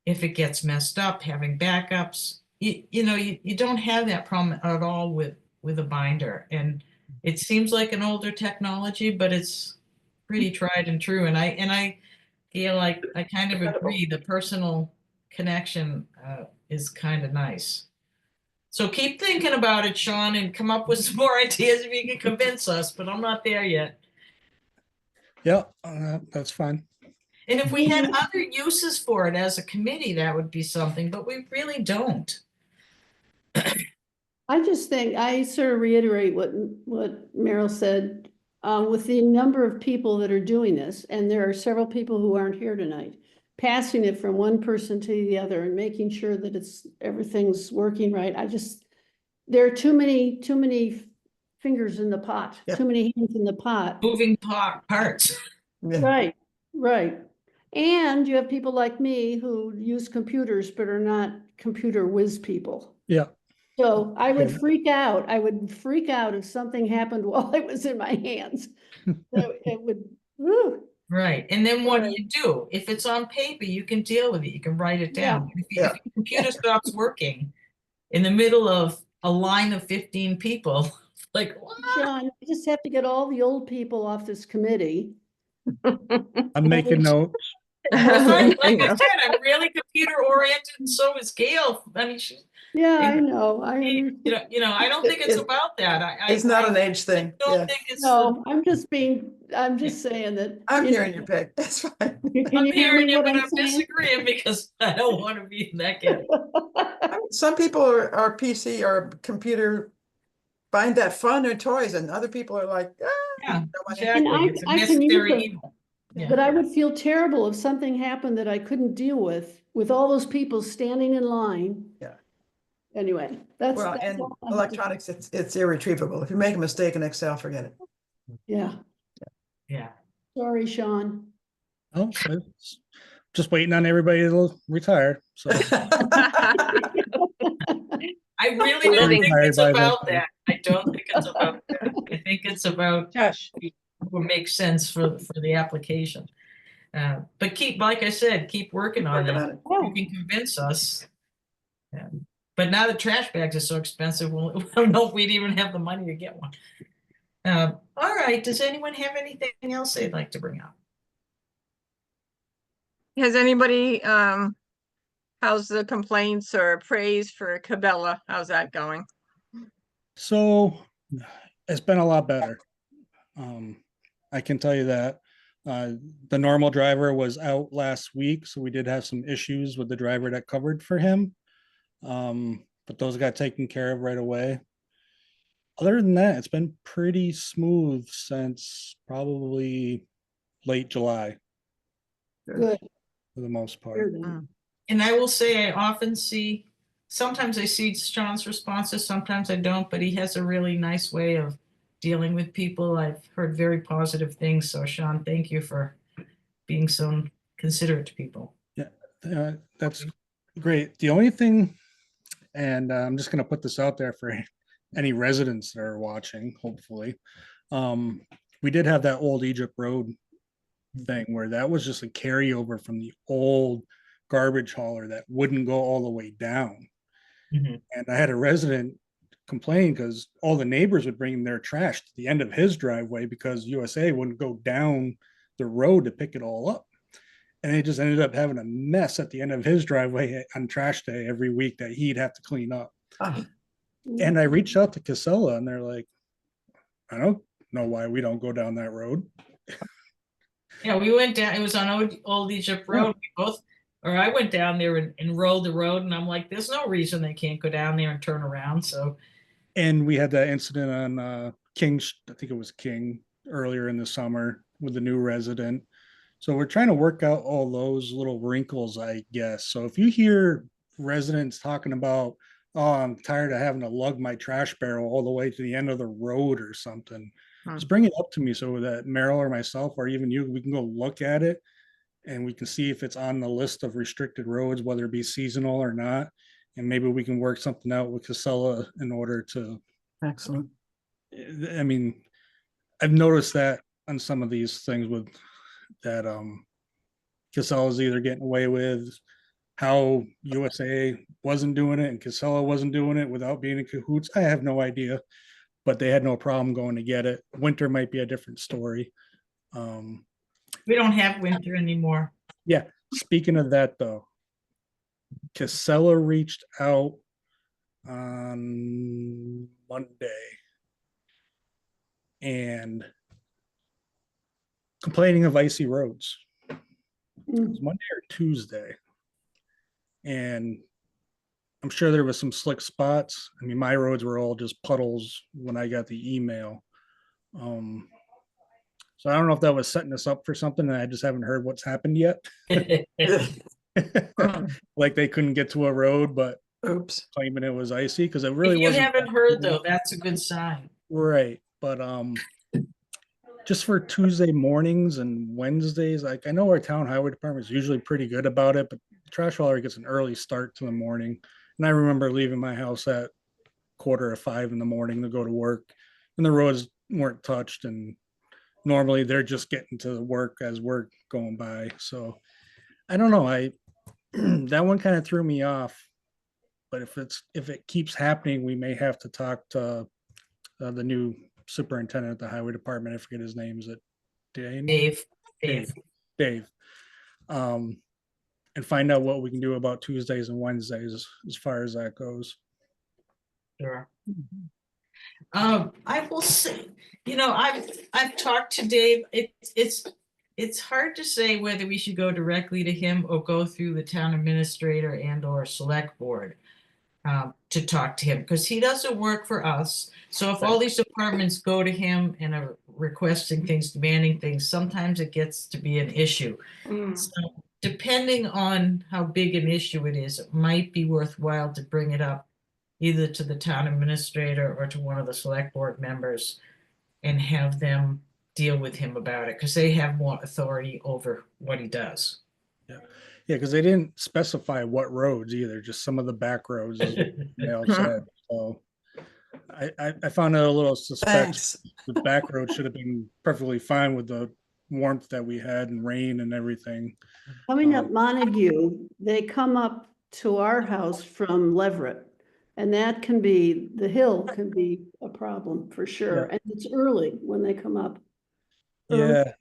If it gets messed up, having backups, you don't have that problem at all with a binder. And it seems like an older technology, but it's pretty tried and true. And I feel like I kind of agree. The personal connection is kind of nice. So keep thinking about it, Sean, and come up with some more ideas if you can convince us, but I'm not there yet. Yeah, that's fine. And if we had other uses for it as a committee, that would be something, but we really don't. I just think, I sort of reiterate what Meryl said, with the number of people that are doing this, and there are several people who aren't here tonight, passing it from one person to the other and making sure that everything's working right. There are too many fingers in the pot, Yep. too many hands in the pot. Moving parts. Right, right. And you have people like me who use computers but are not computer whiz people. Yeah. So I would Yeah. freak out. I would freak out if something happened while it was in my hands. It would, woo. Right. And then what do Right. you do? If it's on paper, you can deal with it. You can write it down. If Yeah. your computer stops working in the middle of a line of 15 people, like, what? Sean, you just have to get all the old people off this committee. I'm making notes. Like I I know. said, I'm really computer oriented and so is Gail. I mean, Yeah, I And- know, I you understand. know, I don't think it's It- about that. It's not an age I thing. don't Yeah. think it's. No, I'm just saying that. I'm you hearing know, your pick. That's fine. Can I'm you hear hearing me you, what but I'm I'm saying? disagreeing because I don't want to be in that camp. I mean, some people are PC or computer find that fun or toys, and other people are like, ah, Yeah, don't want to- exactly. I- It's a I can use necessary it. evil. But Yeah. I would feel terrible if something happened that I couldn't deal with all those people standing in line. Yeah. Anyway, that's. Well, that's and all I have to- electronics, it's irretrievable. If you make a mistake in Excel, forget it. Yeah, Yeah. sorry, Sean. Oh, it's just waiting on everybody to retire. So I really Living don't think hired it's by about the- that. I don't think it's about that. I think it's about Josh. what makes sense for the application. But like I said, keep working on Working it. on it. You can convince us. But now the trash bags are so expensive, we don't know if we'd even have the money to get one. All right, does anyone have anything else they'd like to bring up? Has anybody, how's the complaints or praise for Cabela? How's that going? So It's been a lot better. I can tell you that. The normal driver was out last week, so we did have some issues with the driver that covered for him. But those got taken care of right away. Other than that, it's been pretty smooth since probably late July Good. for the most Hear part. that. And I will say I often see, sometimes I see Sean's responses, sometimes I don't, but he has a really nice way of dealing with people. I've heard very positive things. So Sean, thank you for being so considerate to people. That's great. The only thing, and I'm just going to put this out there for any residents that are watching, hopefully. We did have that old Egypt Road thing where that was just a carryover from the old garbage hauler that wouldn't go all the way down. Mhm. And I had a resident complain because all the neighbors would bring their trash to the end of his driveway because USA wouldn't go down the road to pick it all up. And they just ended up having a mess at the end of his driveway on trash day every week that he'd have to clean up. Ah, And I reached out to Casella and they're like, I don't know why we don't go down that road. Yeah, we went down, it was on Old Egypt Road. We both, or I went down there and rolled the road and I'm like, there's no reason they can't go down there and turn around. So And we had that incident on King, I think it was King, earlier in the summer with the new resident. So we're trying to work out all those little wrinkles, I guess. So if you hear residents talking about, oh, I'm tired of having to lug my trash barrel all the way to the end of the road or something, just bring it up to me so that Meryl or myself or even you, we can go look at it and we can see if it's on the list of restricted roads, whether it be seasonal or not. And maybe we can work something out with Casella in order to, excellent. I mean, I've noticed that on some of these things with that Casella's either getting away with, how USA wasn't doing it and Casella wasn't doing it without being in cahoots. I have no idea, but they had no problem going to get it. Winter might be a different story. we don't have winter anymore. Yeah. Speaking of that though, Casella reached out on Monday and complaining of icy roads. It was Monday or Tuesday. And I'm sure there was some slick spots. I mean, my roads were all just puddles when I got the email. So I don't know if that was setting us up for something and I just haven't heard what's happened yet. Like they couldn't get to a road, but Oops. claiming it was icy because it really If you wasn't. haven't heard though, that's a good sign. Right. But just for Tuesday mornings and Wednesdays, like I know our town highway department is usually pretty good about it, but trash hauler gets an early start to the morning. And I remember leaving my house at 4:45 in the morning to go to work and the roads weren't touched. And normally they're just getting to work as we're going by. So I don't know. That one kind of threw me off, but if it keeps happening, we may have to talk to the new superintendent at the highway department. I forget his name. Is it Dave? Dave. And find out what we can do about Tuesdays and Wednesdays as far as that goes. Sure. I will say, I've talked to Dave. It's hard to say whether we should go directly to him or go through the town administrator and or select board to talk to him because he doesn't work for us. So if all these departments go to him and are requesting things, demanding things, sometimes it gets to be an issue. So depending on how big an issue it is, it might be worthwhile to bring it up either to the town administrator or to one of the select board members and have them deal with him about it because they have more authority over what he does. Yeah, because they didn't specify what roads either, just some of the back roads, as they all said. So I found it a little suspect. Thanks. The back road should have been perfectly fine with the warmth that we had and rain and everything. Coming up Montague, they come up to our house from Leverett. And that can be, the hill can be a problem for sure. Yeah. And it's early when they come up. Yeah.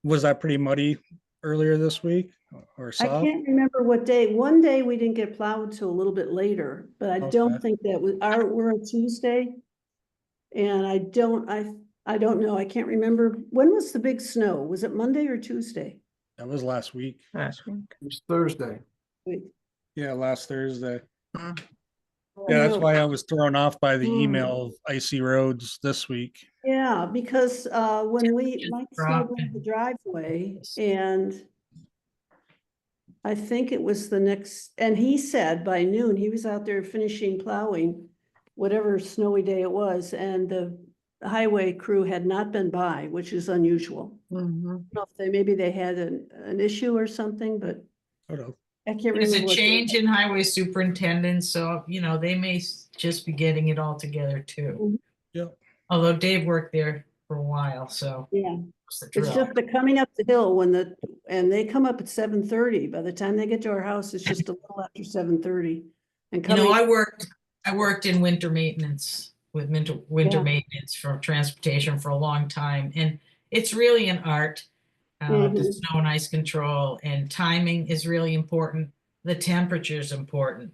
Was that pretty muddy earlier this week or I soft? can't remember what day. One day we didn't get plowed till a little bit later, but I don't Okay. think that was we're on Tuesday. And I don't know. I can't remember. When was the big snow? Was it Monday or Tuesday? That was last week. Last week. It's Thursday. Wait. Yeah, last Thursday. Mm. Yeah, that's No. why I was thrown off by the Hmm. email of icy roads this week. Yeah, because when Just Mike drop snowed it. the driveway and I think it was the next, and he said by noon, he was out there finishing plowing, whatever snowy day it was, and the highway crew had not been by, which is unusual. I Mhm. don't know if maybe they had an issue or something, but Hold on. I can't There's remember a what. change in highway superintendent, so, they may just be getting it all together too. Yep. Although Dave worked there for a while, so. Yeah, it's the it's drill. just the coming up the hill and they come up at 7:30. By the time they get to our house, it's just a little after 7:30. And coming, I worked in winter maintenance with winter Yeah. maintenance for transportation for a long time, and it's really an art. The Mhm. snow and ice control and timing is really important. The temperature is important.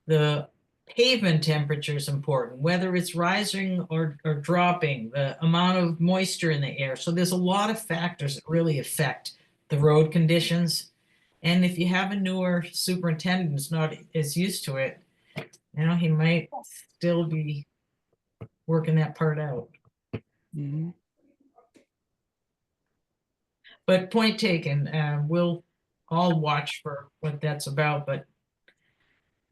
The pavement temperature is important, whether it's rising or dropping, the amount of moisture in the air. So there's a lot of factors that really affect the road conditions. And if you have a newer superintendent who's not as used to it, he might still be working that part out. Mhm. But point taken, we'll all watch for what that's about. But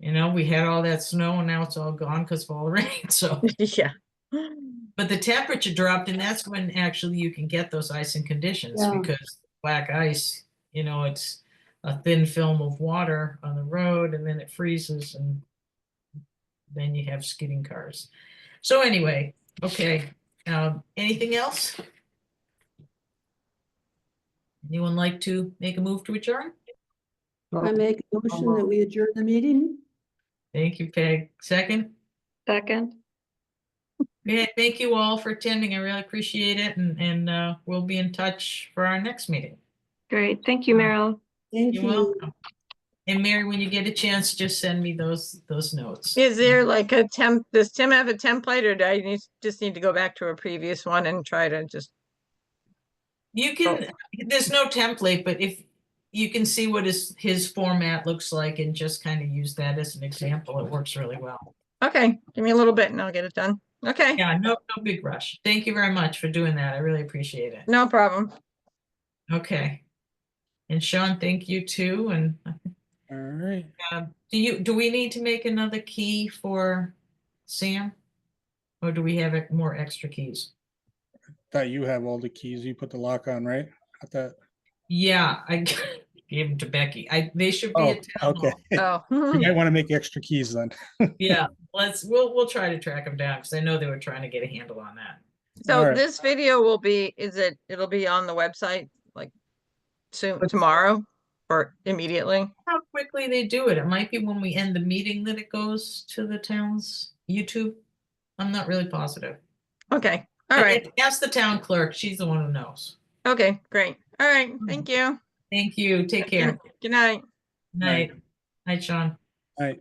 we had all that snow and now it's all gone because of all the rain. So, Yeah. but the temperature dropped, and that's when actually you can get those icing conditions Yeah. because black ice, it's a thin film of water on the road, and then it freezes, and then you have skidding cars. So anyway, okay. Anything else? Anyone like to make a move to adjourn? I make a motion that we adjourn the meeting. Thank you, Peg. Second? Second. Yeah, thank you all for attending. I really appreciate it, and we'll be in touch for our next meeting. Great. Thank you, Meryl. Thank You're you. welcome. And Mary, when you get a chance, just send me those notes. Is there like does Tim have a template or do I just need to go back to a previous one and try to just, You can, there's no template, but if you can see what his format looks like and just kind of use that as an example, it works really well. okay, give me a little bit and I'll get it done. Okay, Yeah, no big rush. Thank you very much for doing that. I really appreciate it. no problem. Okay. And Sean, thank you too. And All right. do we need to make another key for Sam? Or do we have more extra keys? Thought you have all the keys. You put the lock on, right? Got that. Yeah, I gave them to Becky. They should be Oh, at town okay. hall. Oh, You might want to make extra keys then. Yeah, we'll try to track them down because I know they were trying to get a handle on that. so All right. this video will be, it'll be on the website like soon, tomorrow or immediately? How quickly they do it. It might be when we end the meeting that it goes to the town's YouTube. I'm not really positive. Okay, all right. Ask the town clerk. She's the one who knows. Okay, great. All right, thank you. Thank you. Take care. Good night. Night. Night, Sean. All right.